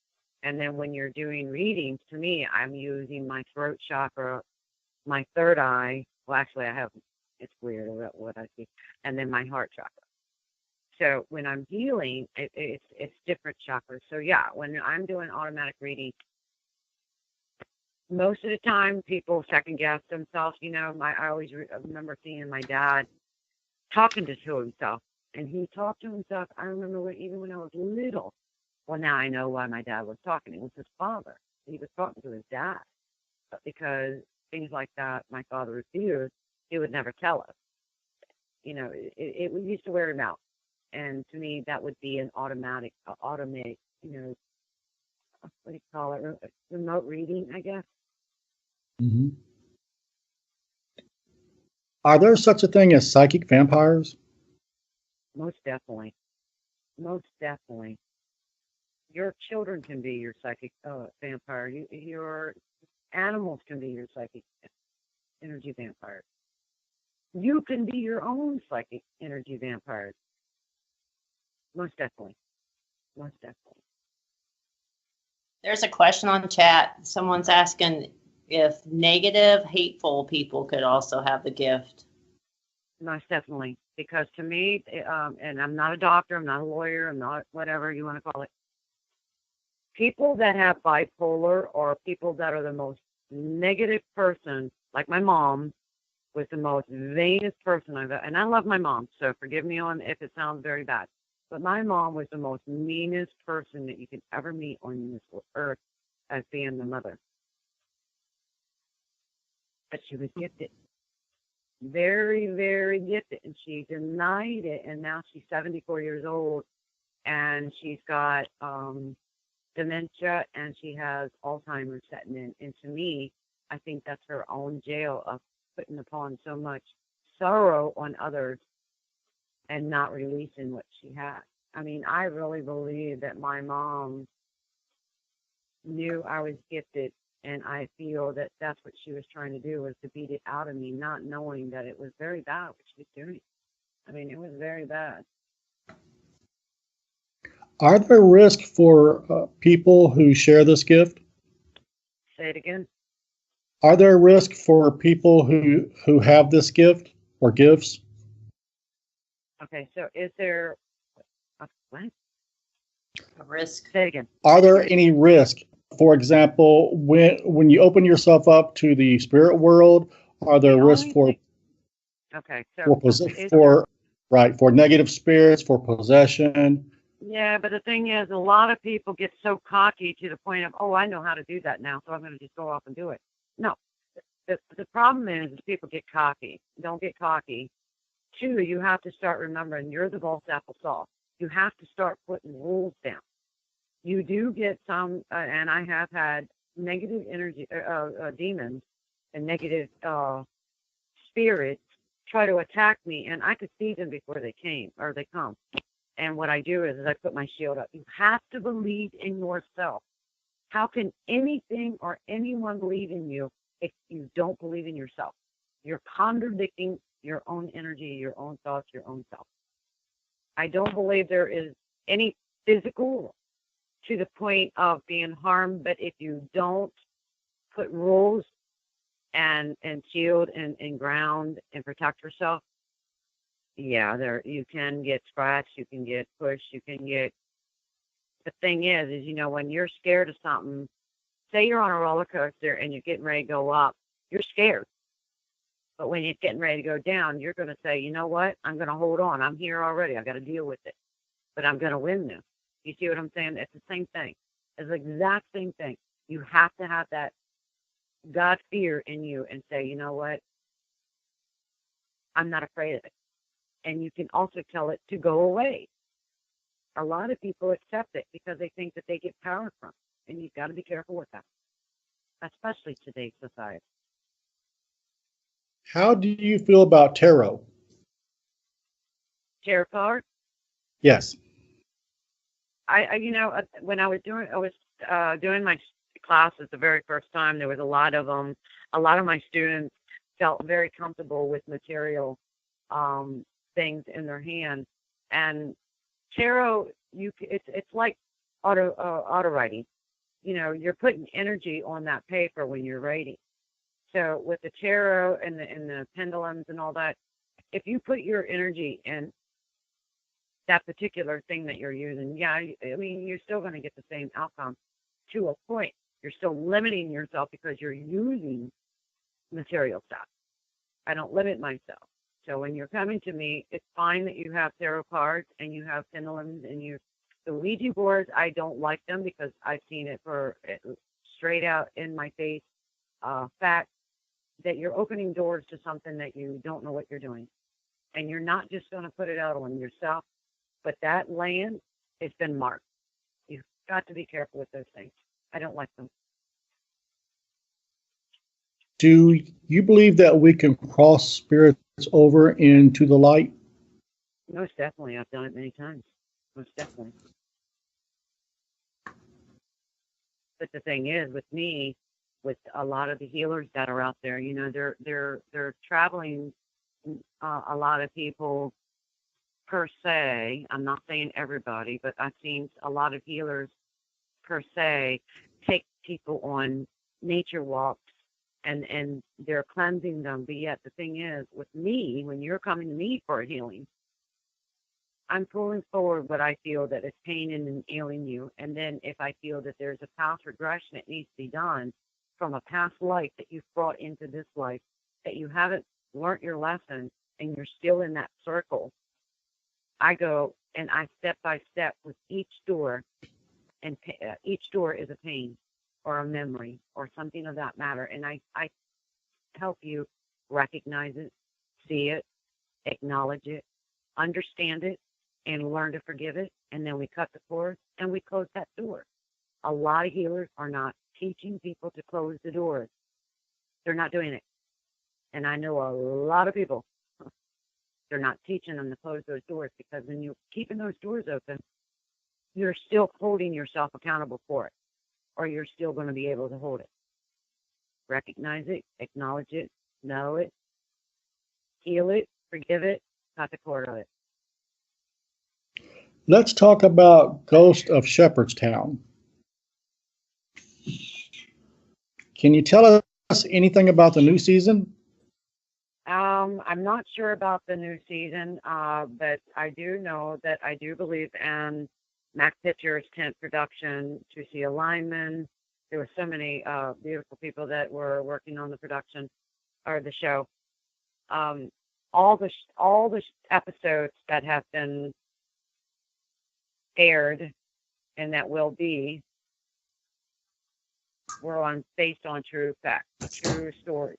And then when you're doing readings, to me, I'm using my throat chakra, my third eye. Well, actually, it's weird what I see. And then my heart chakra. So when I'm healing, it's different chakras. So yeah, when I'm doing automatic reading, most of the time people second guess themselves. I always remember seeing my dad talking to himself, and he talked to himself. I remember even when I was little. Well, now I know why my dad was talking. It was his father. He was talking to his dad, but because things like that my father refused, he would never tell us. It used to wear him out. And to me, that would be an automate, what do you call it? Remote reading, I guess. Mm-hmm. Are there such a thing as psychic vampires? Most definitely. Most definitely. Your children can be your psychic vampire. Your animals can be your psychic energy vampires. You can be your own psychic energy vampires. Most definitely. Most definitely. There's a question on chat. Someone's asking if negative, hateful people could also have the gift. Most definitely. Because to me, and I'm not a doctor, I'm not a lawyer, I'm not whatever you want to call it. People that have bipolar, or people that are the most negative person, like my mom was the most vainest person I've ever, and I love my mom, so forgive me if it sounds very bad. But my mom was the most meanest person that you could ever meet on this earth as being the mother. But she was gifted. Very, very gifted. And she denied it. And now she's 74 years old. And she's got dementia, and she has Alzheimer's setting in. And to me, I think that's her own jail of putting upon so much sorrow on others and not releasing what she has. I mean, I really believe that my mom knew I was gifted, and I feel that that's what she was trying to do, was to beat it out of me, not knowing that it was very bad what she was doing. I mean, it was very bad. Are there risks for people who share this gift? Say it again. Are there risks for people who have this gift or gifts? Okay, so is there what? A risk. Say it again. Are there any risk? For example, when you open yourself up to the spirit world, are there The risks only for thing, okay, so for negative spirits, for possession? yeah, but the thing is, a lot of people get so cocky to the point of, oh, I know how to do that now, so I'm going to just go off and do it. No, the problem is people get cocky. Don't get cocky. Two, you have to start remembering you're the boss applesauce. You have to start putting rules down. You do get some, and I have had negative energy, demons and negative spirits try to attack me, and I could see them before they come. And what I do is I put my shield up. You have to believe in yourself. How can anything or anyone believe in you if you don't believe in yourself? You're contradicting your own energy, your own thoughts, your own self. I don't believe there is any physical to the point of being harmed, but if you don't put rules and shield and ground and protect yourself, yeah, there you can get scratched, you can get pushed, you can get. The thing is when you're scared of something, say you're on a roller coaster and you're getting ready to go up, you're scared. But when it's getting ready to go down, you're going to say, you know what? I'm going to hold on. I'm here already. I've got to deal with it. But I'm going to win this. You see what I'm saying? It's the same thing. It's the exact same thing. You have to have that God fear in you and say, you know what? I'm not afraid of it. And you can also tell it to go away. A lot of people accept it because they think that they get power from it. And you've got to be careful with that, especially today's society. How do you feel about tarot? Tarot card? Yes. When I was doing my classes the very first time, there was a lot of them. A lot of my students felt very comfortable with material things in their hand, and tarot, it's like auto writing. You're putting energy on that paper when you're writing. So with the tarot and the pendulums and all that, if you put your energy in that particular thing that you're using, yeah, I mean, you're still going to get the same outcome to a point. You're still limiting yourself because you're using material stuff. I don't limit myself. So when you're coming to me, it's fine that you have tarot cards and you have pendulums and the Ouija boards. I don't like them because I've seen it for straight out in my face fact that you're opening doors to something that you don't know what you're doing. And you're not just going to put it out on yourself, but that land has been marked. You've got to be careful with those things. I don't like them. Do you believe that we can cross spirits over into the light? Most definitely. I've done it many times. Most definitely. But the thing is, with me, with a lot of the healers that are out there, they're traveling. A lot of people, per se. I'm not saying everybody, but I've seen a lot of healers, per se, take people on nature walks, and they're cleansing them. But yet, the thing is, with me, when you're coming to me for a healing, I'm pulling forward what I feel that is paining and ailing you. And then if I feel that there's a past regression that needs to be done from a past life that you've brought into this life, that you haven't learned your lesson and you're still in that circle, I go and I step by step with each door, and each door is a pain or a memory or something of that matter. And I help you recognize it, see it, acknowledge it, understand it, and learn to forgive it. And then we cut the cord and we close that door. A lot of healers are not teaching people to close the doors. They're not doing it. And I know a lot of people, they're not teaching them to close those doors, because when you're keeping those doors open, you're still holding yourself accountable for it, or you're still going to be able to hold it. Recognize it, acknowledge it, know it, heal it, forgive it, cut the cord of it. Let's talk about Ghost of Shepherdstown. Can you tell us anything about the new season? I'm not sure about the new season, but I do know that I do believe in Mac Pictures' tent production, to see a lineman. There were so many beautiful people that were working on the production or the show. All the episodes that have been aired and that will be were based on true facts, true stories.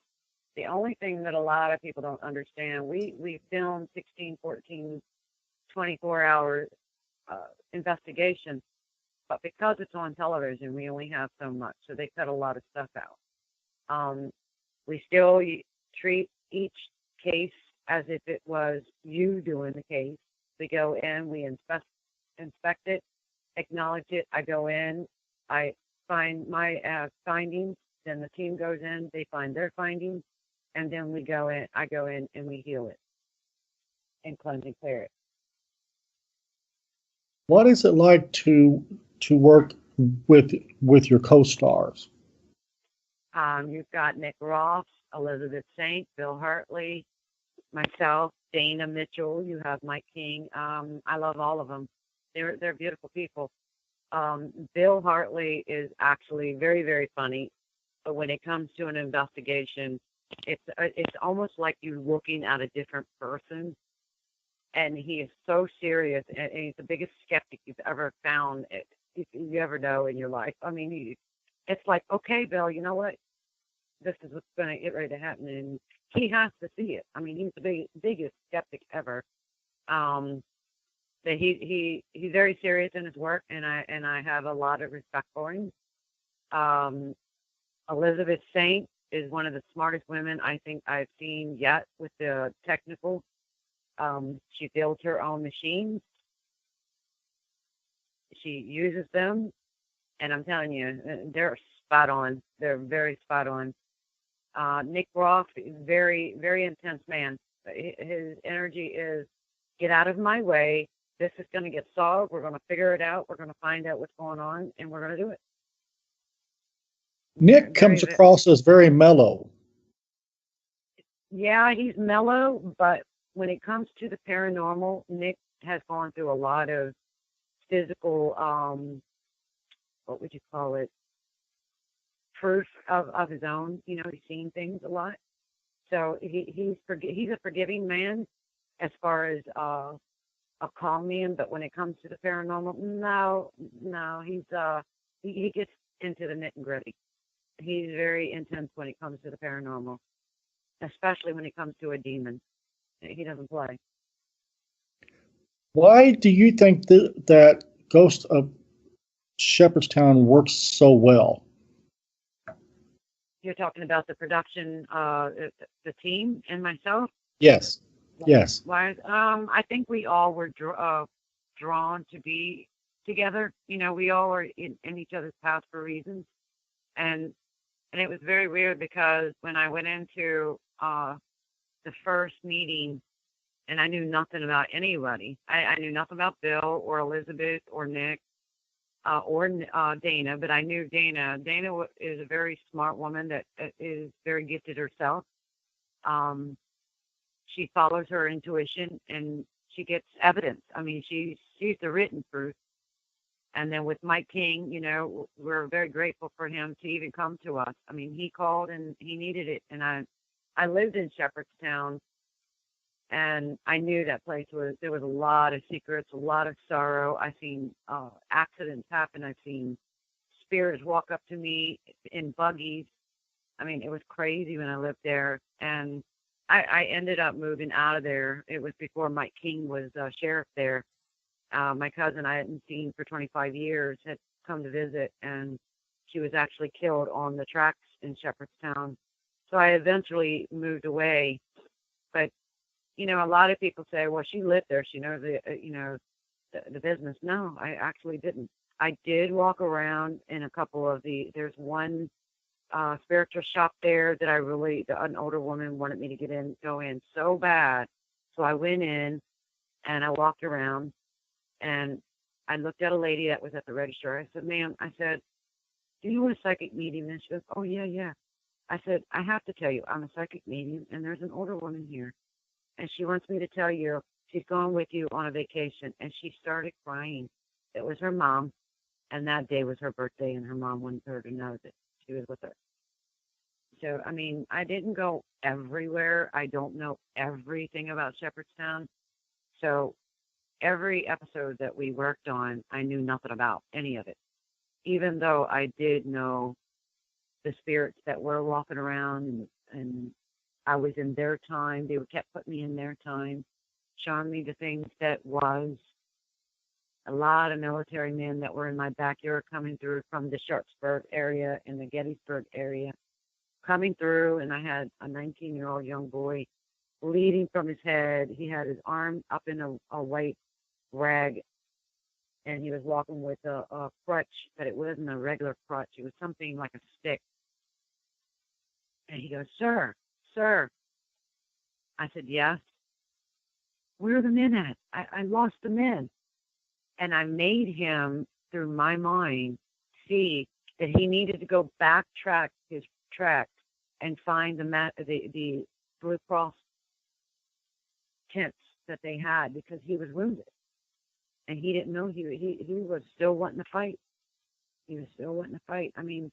The only thing that a lot of people don't understand, we filmed 16, 14, 24-hour investigation, but because it's on television, we only have so much, so they cut a lot of stuff out. We still treat each case as if it was you doing the case. We go in, we inspect it, acknowledge it. I go in, I find my findings, then the team goes in, they find their findings, and then I go in and we heal it and cleanse and clear it. What is it like to work with your co-stars? You've got Nick Ross, Elizabeth Saint, Bill Hartley, myself, Dana Mitchell. You have Mike King. I love all of them. They're beautiful people. Bill Hartley is actually very, very funny, but when it comes to an investigation, it's almost like you're looking at a different person. And he is so serious, and he's the biggest skeptic you've ever found, if you ever know in your life. I mean, it's like, okay, Bill, you know what? This is what's going to get ready to happen, and he has to see it. I mean, he's the biggest skeptic ever. But he's very serious in his work, and I have a lot of respect for him. Elizabeth Saint is one of the smartest women I think I've seen yet with the technical. She builds her own machines. She uses them, and I'm telling you, they're spot on. They're very spot on. Nick Ross is very, very intense man. His energy is, get out of my way. This is going to get solved. We're going to figure it out. We're going to find out what's going on, and we're going to do it. Nick comes across as very mellow. Yeah, he's mellow, but when it comes to the paranormal, Nick has gone through a lot of physical, what would you call it, proof of his own. You know, he's seen things a lot. So he's a forgiving man as far as a calm man, but when it comes to the paranormal, no, he gets into the nit and gritty. He's very intense when it comes to the paranormal, especially when it comes to a demon. He doesn't play. Why do you think that Ghost of Shepherdstown works so well? You're talking about the production, the team, and myself? Yes. Yes. Why? I think we all were drawn to be together. You know, we all are in each other's paths for reasons. And it was very weird because when I went into the first meeting, and I knew nothing about anybody. I knew nothing about Bill or Elizabeth or Nick or Dana, but I knew Dana. Dana is a very smart woman that is very gifted herself. She follows her intuition, and she gets evidence. I mean, she's the written proof. And then with Mike King, you know, we're very grateful for him to even come to us. I mean, he called and he needed it. And I lived in Shepherdstown, and I knew that place there was a lot of secrets, a lot of sorrow. I've seen accidents happen. I've seen spirits walk up to me in buggies. I mean, it was crazy when I lived there. And I ended up moving out of there. It was before Mike King was sheriff there. My cousin I hadn't seen for 25 years had come to visit, and she was actually killed on the tracks in Shepherdstown. So I eventually moved away. But a lot of people say, well, she lived there. She knows the business. No, I actually didn't. I did walk around in a couple of there's one spiritual shop there that an older woman wanted me to go in so bad. So I went in and I walked around and I looked at a lady that was at the register. I said, ma'am, I said, do you know what a psychic medium is? She goes, oh, yeah, yeah. I said, I have to tell you, I'm a psychic medium and there's an older woman here. And she wants me to tell you she's going with you on a vacation. And she started crying. It was her mom. And that day was her birthday, and her mom wanted her to know that she was with her. So, I mean, I didn't go everywhere. I don't know everything about Shepherdstown. So every episode that we worked on, I knew nothing about any of it, even though I did know the spirits that were walking around, and I was in their time. They kept putting me in their time, showing me the things that was. A lot of military men that were in my backyard coming through from the Sharpsburg area and the Gettysburg area coming through, and I had a 19-year-old young boy bleeding from his head. He had his arm up in a white rag, and he was walking with a crutch, but it wasn't a regular crutch. It was something like a stick. And he goes, sir. I said, yes. Where are the men at? I lost the men. And I made him, through my mind, see that he needed to go backtrack his tracks and find the Blue Cross tents that they had, because he was wounded. And he didn't know he was still wanting to fight. He was still wanting to fight. I mean,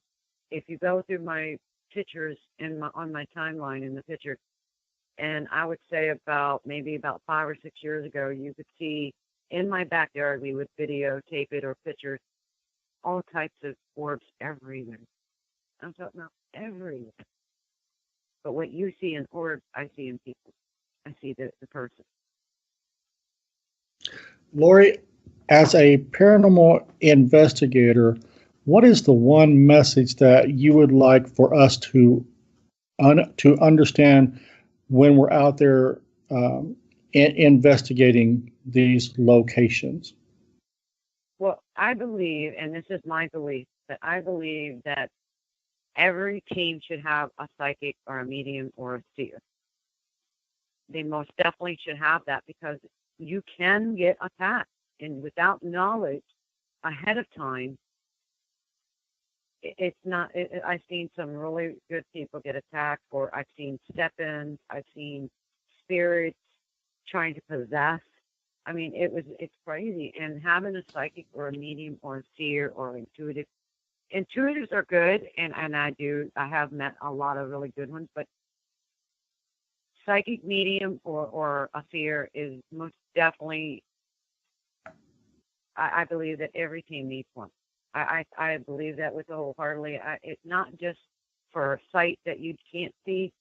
if you go through my pictures on my timeline in the picture, and I would say maybe about 5 or 6 years ago, you could see in my backyard, we would videotape it or pictures, all types of orbs everywhere. I'm talking about everywhere. But what you see in orbs, I see in people. I see the person. Lorie, as a paranormal investigator, what is the one message that you would like for us to understand when we're out there investigating these locations? Well, I believe, and this is my belief, that I believe that every team should have a psychic or a medium or a seer. They most definitely should have that, because you can get attacked, and without knowledge ahead of time, it's not. I've seen some really good people get attacked, or I've seen step-ins, I've seen spirits trying to possess. I mean, it's crazy. And having a psychic or a medium or a seer or intuitive, intuitives are good, and I have met a lot of really good ones, but psychic, medium, or a seer is most definitely, I believe that every team needs one. I believe that with wholeheartedly. It's not just for sight that you can't see,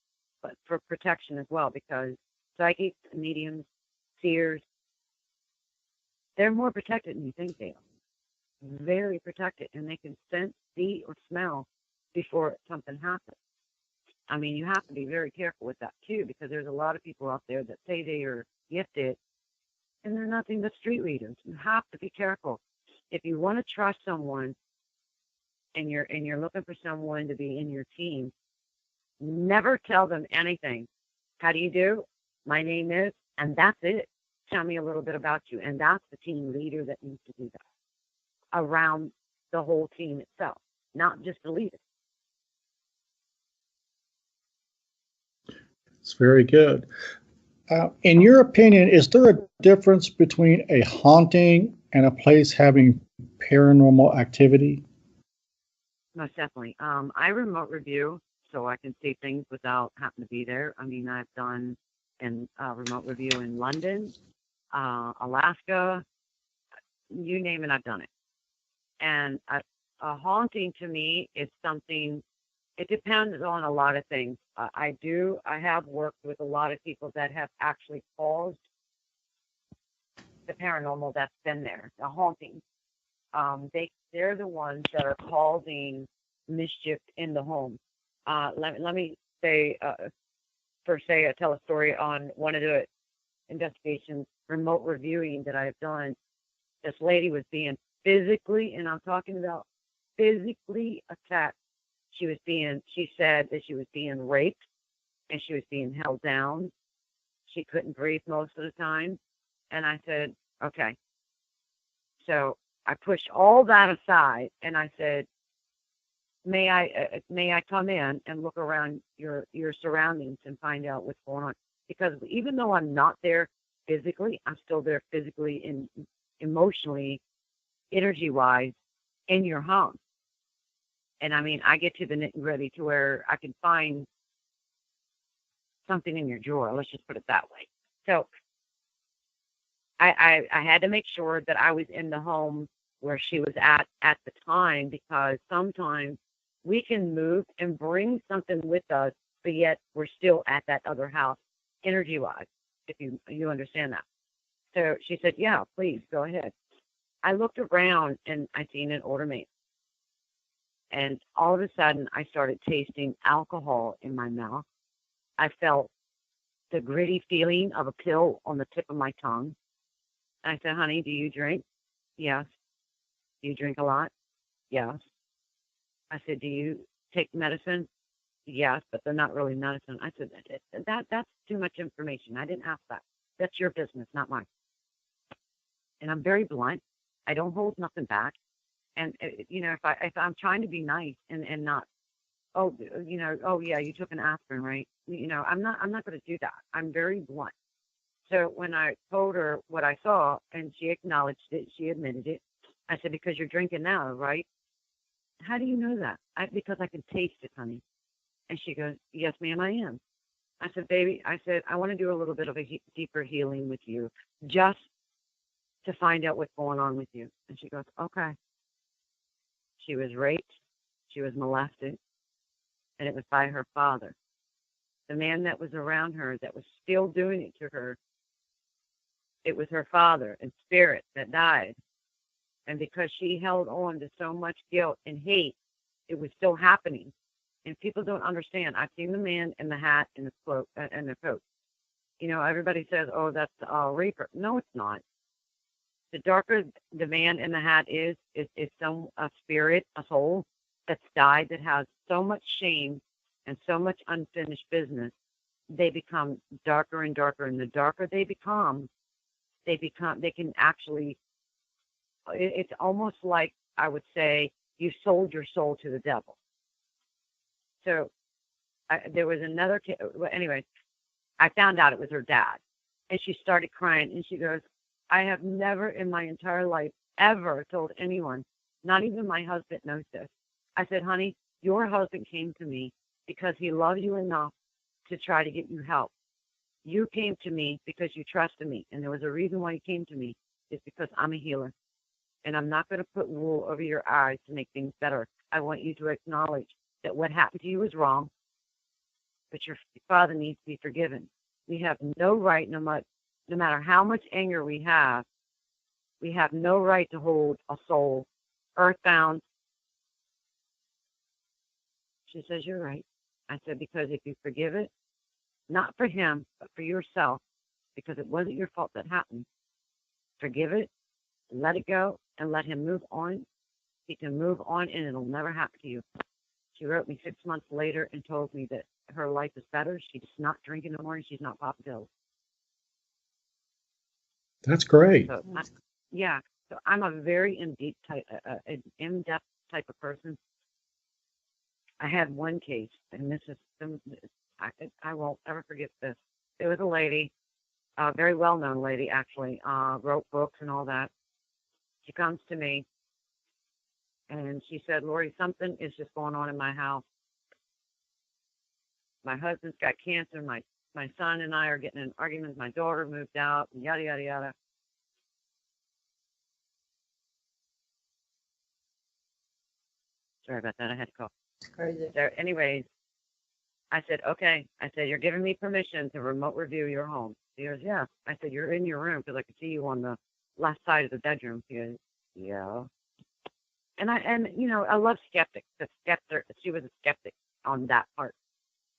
but for protection as well, because psychics, mediums, seers, they're more protected than you think they are. Very protected, and they can sense, see, or smell before something happens. I mean, you have to be very careful with that too, because there's a lot of people out there that say they are gifted, and they're nothing but street readers. You have to be careful. If you want to trust someone, and you're looking for someone to be in your team, never tell them anything. How do you do? My name is, and that's it. Tell me a little bit about you, and that's the team leader that needs to do that around the whole team itself, not just the leader. It's very good. In your opinion, is there a difference between a haunting and a place having paranormal activity? Most definitely. I remote review, so I can see things without having to be there. I mean, I've done remote review in London, Alaska, you name it, I've done it. And a haunting to me is something, it depends on a lot of things. I have worked with a lot of people that have actually caused the paranormal that's been there, the haunting. they're the ones that are causing mischief in the home. Let me say, tell a story on one of the investigations, remote reviewing that I've done. This lady was being physically, and I'm talking about physically attacked. She said that she was being raped and she was being held down. She couldn't breathe most of the time. And I said, okay. So I pushed all that aside and I said, may I come in and look around your surroundings and find out what's going on? Because even though I'm not there physically, I'm still there physically and emotionally, energy-wise, in your home. And I mean, I get to the nitty-gritty to where I can find something in your drawer. Let's just put it that way. So I had to make sure that I was in the home where she was at the time, because sometimes we can move and bring something with us, but yet we're still at that other house, energy-wise, if you understand that. So she said, yeah, please, go ahead. I looked around and I seen an ornament. And all of a sudden, I started tasting alcohol in my mouth. I felt the gritty feeling of a pill on the tip of my tongue. I said, honey, do you drink? Yes. Do you drink a lot? Yes. I said, do you take medicine? Yes, but they're not really medicine. I said, that's too much information. I didn't ask that. That's your business, not mine. And I'm very blunt. I don't hold nothing back. And if I'm trying to be nice and not, oh yeah, you took an aspirin, right? I'm not going to do that. I'm very blunt. So when I told her what I saw and she acknowledged it, she admitted it. I said, because you're drinking now, right? How do you know that? Because I can taste it, honey. And she goes, yes, ma'am, I am. I said, baby, I want to do a little bit of a deeper healing with you, just to find out what's going on with you. And she goes, okay. She was raped. She was molested. And it was by her father. The man that was around her that was still doing it to her, it was her father in spirit that died. And because she held on to so much guilt and hate, it was still happening. And people don't understand. I've seen the man in the hat and the cloak and the coat. Everybody says, oh, that's a reaper. No, it's not. The darker the man in the hat is a spirit, a soul that's died, that has so much shame and so much unfinished business. They become darker and darker, and the darker they can actually, it's almost like, I would say, you sold your soul to the devil. So there was another, anyway, I found out it was her dad, and she started crying, and she goes, I have never in my entire life ever told anyone, not even my husband knows this. I said, honey, your husband came to me because he loved you enough to try to get you help. You came to me because you trusted me, and there was a reason why you came to me. It's because I'm a healer, and I'm not going to put wool over your eyes to make things better. I want you to acknowledge that what happened to you is wrong, but your father needs to be forgiven. We have no right, no matter how much anger we have no right to hold a soul earthbound. She says, you're right. I said, because if you forgive it, not for him, but for yourself, because it wasn't your fault that happened, forgive it, let it go, and let him move on. He can move on, and it'll never happen to you. She wrote me 6 months later and told me that her life is better. She's not drinking no more, and she's not popping pills. That's great. So, yeah. So I'm a very in-depth type of person. I had one case, and this is, I won't ever forget this. There was a lady, a very well-known lady, actually, wrote books and all that. She comes to me, and she said, Lorie, something is just going on in my house. My husband's got cancer. My son and I are getting in arguments. My daughter moved out, and yada, yada, yada. Sorry about that. I had to call. Crazy. So anyways, I said, okay. I said, you're giving me permission to remote review your home. She goes, yeah. I said, you're in your room because I could see you on the left side of the bedroom. She goes, yeah. And you know, I love skeptics. She was a skeptic on that part.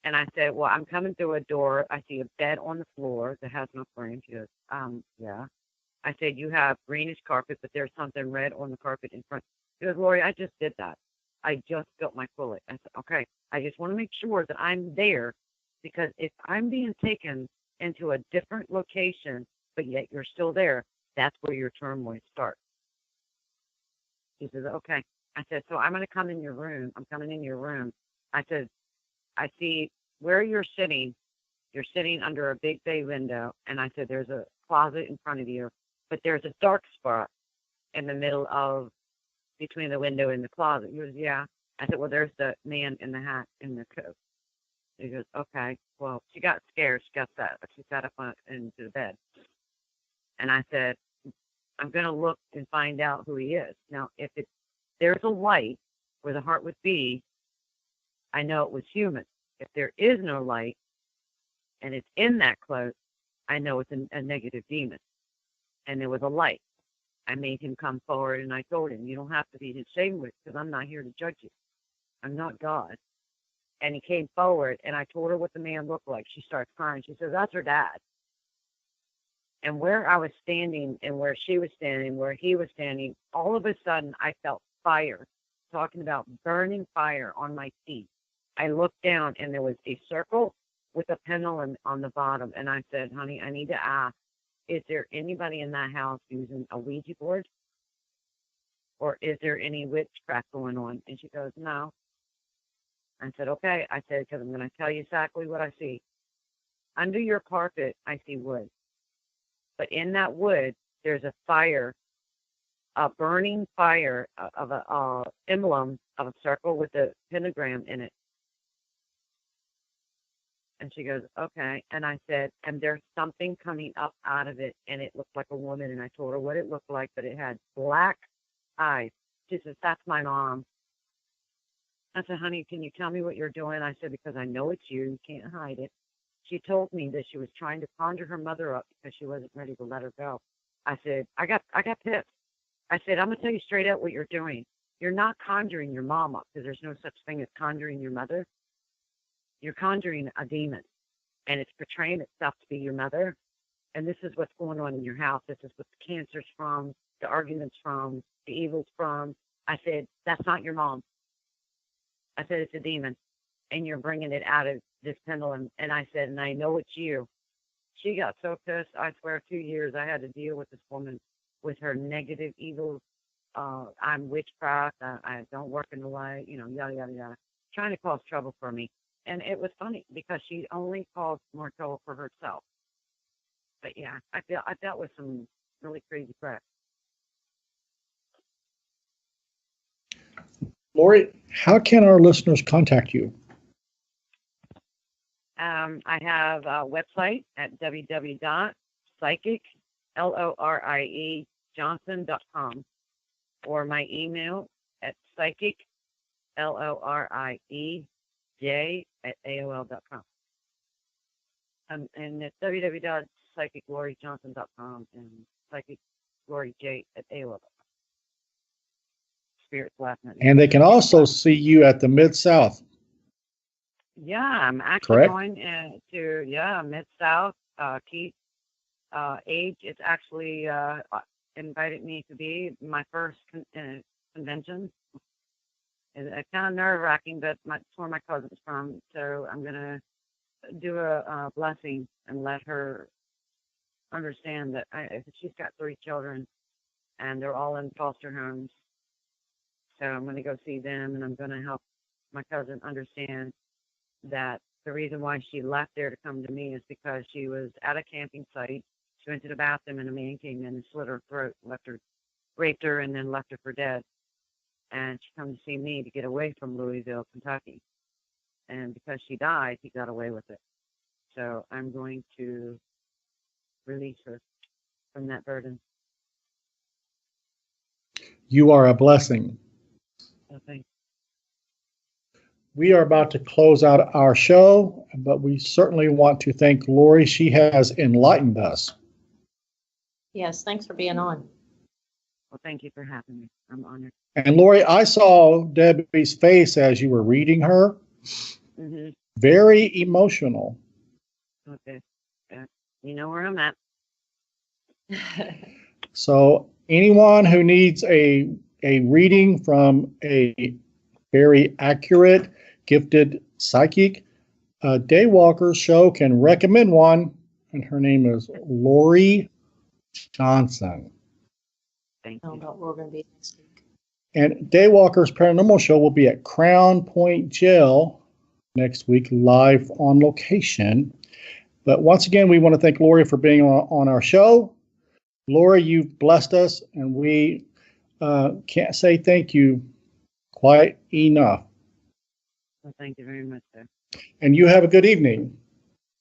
And I said, well, I'm coming through a door. I see a bed on the floor that has no frame. She goes, yeah. I said, you have greenish carpet, but there's something red on the carpet in front. She goes, Lorie, I just did that. I just built my toilet. I said, okay, I just want to make sure that I'm there, because if I'm being taken into a different location, but yet you're still there, that's where your turmoil starts. She says, okay. I said, so I'm going to come in your room. I'm coming in your room. I said, I see where you're sitting. You're sitting under a big bay window. And I said, there's a closet in front of you, but there's a dark spot in the middle of between the window and the closet. He goes, yeah. I said, well, there's the man in the hat in the coat. He goes, okay. Well, she got scared. She got set. She sat up into the bed. And I said, I'm going to look and find out who he is. Now, if there's a light where the heart would be, I know it was human. If there is no light and it's in that close, I know it's a negative demon. And there was a light. I made him come forward, and I told him, you don't have to be ashamed with, because I'm not here to judge you. I'm not God. And he came forward, and I told her what the man looked like. She starts crying. She says, that's her dad. And where I was standing and where she was standing, where he was standing, all of a sudden I felt fire, talking about burning fire on my feet. I looked down, and there was a circle with a pendulum on the bottom. And I said, honey, I need to ask, is there anybody in that house using a Ouija board? Or is there any witchcraft going on? And she goes, no. I said, okay. I said, because I'm going to tell you exactly what I see. Under your carpet, I see wood. But in that wood, there's a fire, a burning fire of a emblem of a circle with a pentagram in it. And she goes, okay. And I said, and there's something coming up out of it, and it looked like a woman. And I told her what it looked like, but it had black eyes. She says, that's my mom. I said, honey, can you tell me what you're doing? I said, because I know it's you. You can't hide it. She told me that she was trying to conjure her mother up because she wasn't ready to let her go. I said, I got pissed. I said, I'm going to tell you straight out what you're doing. You're not conjuring your mom up, because there's no such thing as conjuring your mother. You're conjuring a demon, and it's portraying itself to be your mother. And this is what's going on in your house. This is what the cancer's from, the arguments from, the evil's from. I said, that's not your mom. I said, it's a demon, and you're bringing it out of this pendulum. And I said, and I know it's you. She got so pissed. I swear 2 years I had to deal with this woman with her negative, evil, I'm witchcraft, I don't work in the light, yada, yada, yada, trying to cause trouble for me. And it was funny because she only caused more trouble for herself. But yeah, I dealt with some really crazy crap. Lorie, how can our listeners contact you? I have a website at www.psychic.johnson.com, or my email at psychic.loriej@aol.com. And it's www.psychicloriejohnson.com and psychicloriej@aol.com. Spirit's laughing at me. And they can also see you at the Mid-South. Yeah, I'm actually Correct? going to Mid-South. Keith Age is actually invited me to be my first convention. It's kind of nerve-wracking, but it's where my cousin's from. So I'm going to do a blessing and let her understand that she's got 3 children, and they're all in foster homes. So I'm going to go see them, and I'm going to help my cousin understand that the reason why she left there to come to me is because she was at a camping site. She went to the bathroom, and a man came in and slit her throat, raped her, and then left her for dead. And she come to see me to get away from Louisville, Kentucky. And because she died, he got away with it. So I'm going to release her from that burden. You are a blessing. So thank you. We are about to close out our show, but we certainly want to thank Lorie. She has enlightened us. Yes, thanks for being on. Well, thank you for having me. I'm honored. And Lorie, I saw Debbie's face as you were reading her. Mm-hmm. Very emotional. Okay. Yeah. You know where I'm at. So anyone who needs a reading from a very accurate, gifted psychic, Daywalkers show can recommend one, and her name is Lorie Johnson. Thank Know you. about where we're going to be next week. And Daywalkers Paranormal Show will be at Crown Point Jail next week, live on location. But once again, we want to thank Lorie for being on our show. Lorie, you've blessed us, and we can't say thank you quite enough. Well, thank you very much, sir. And you have a good evening.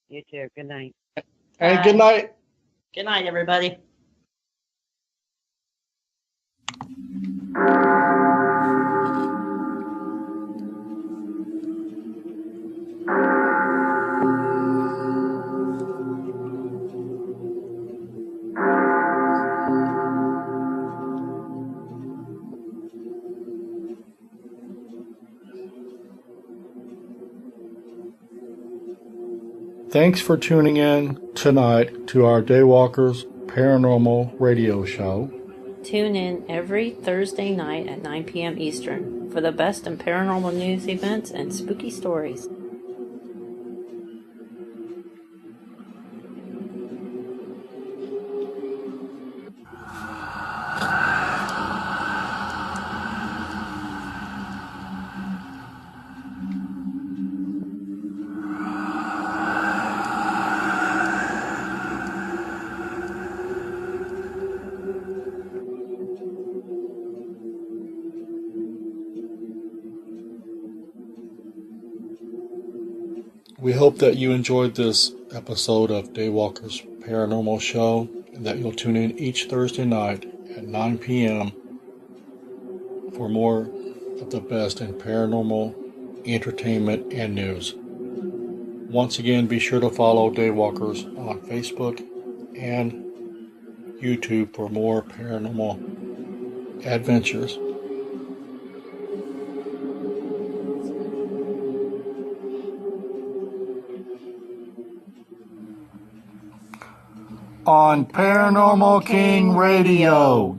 You too. Good night. And good night. Good night, everybody. Thanks for tuning in tonight to our Daywalkers Paranormal Radio Show. Tune in every Thursday night at 9 p.m. Eastern for the best in paranormal news, events, and spooky stories. We hope that you enjoyed this episode of Daywalkers Paranormal Show and that you'll tune in each Thursday night at 9 p.m. for more of the best in paranormal, entertainment, and news. Once again, be sure to follow Daywalkers on Facebook and YouTube for more paranormal adventures. On Paranormal King Radio.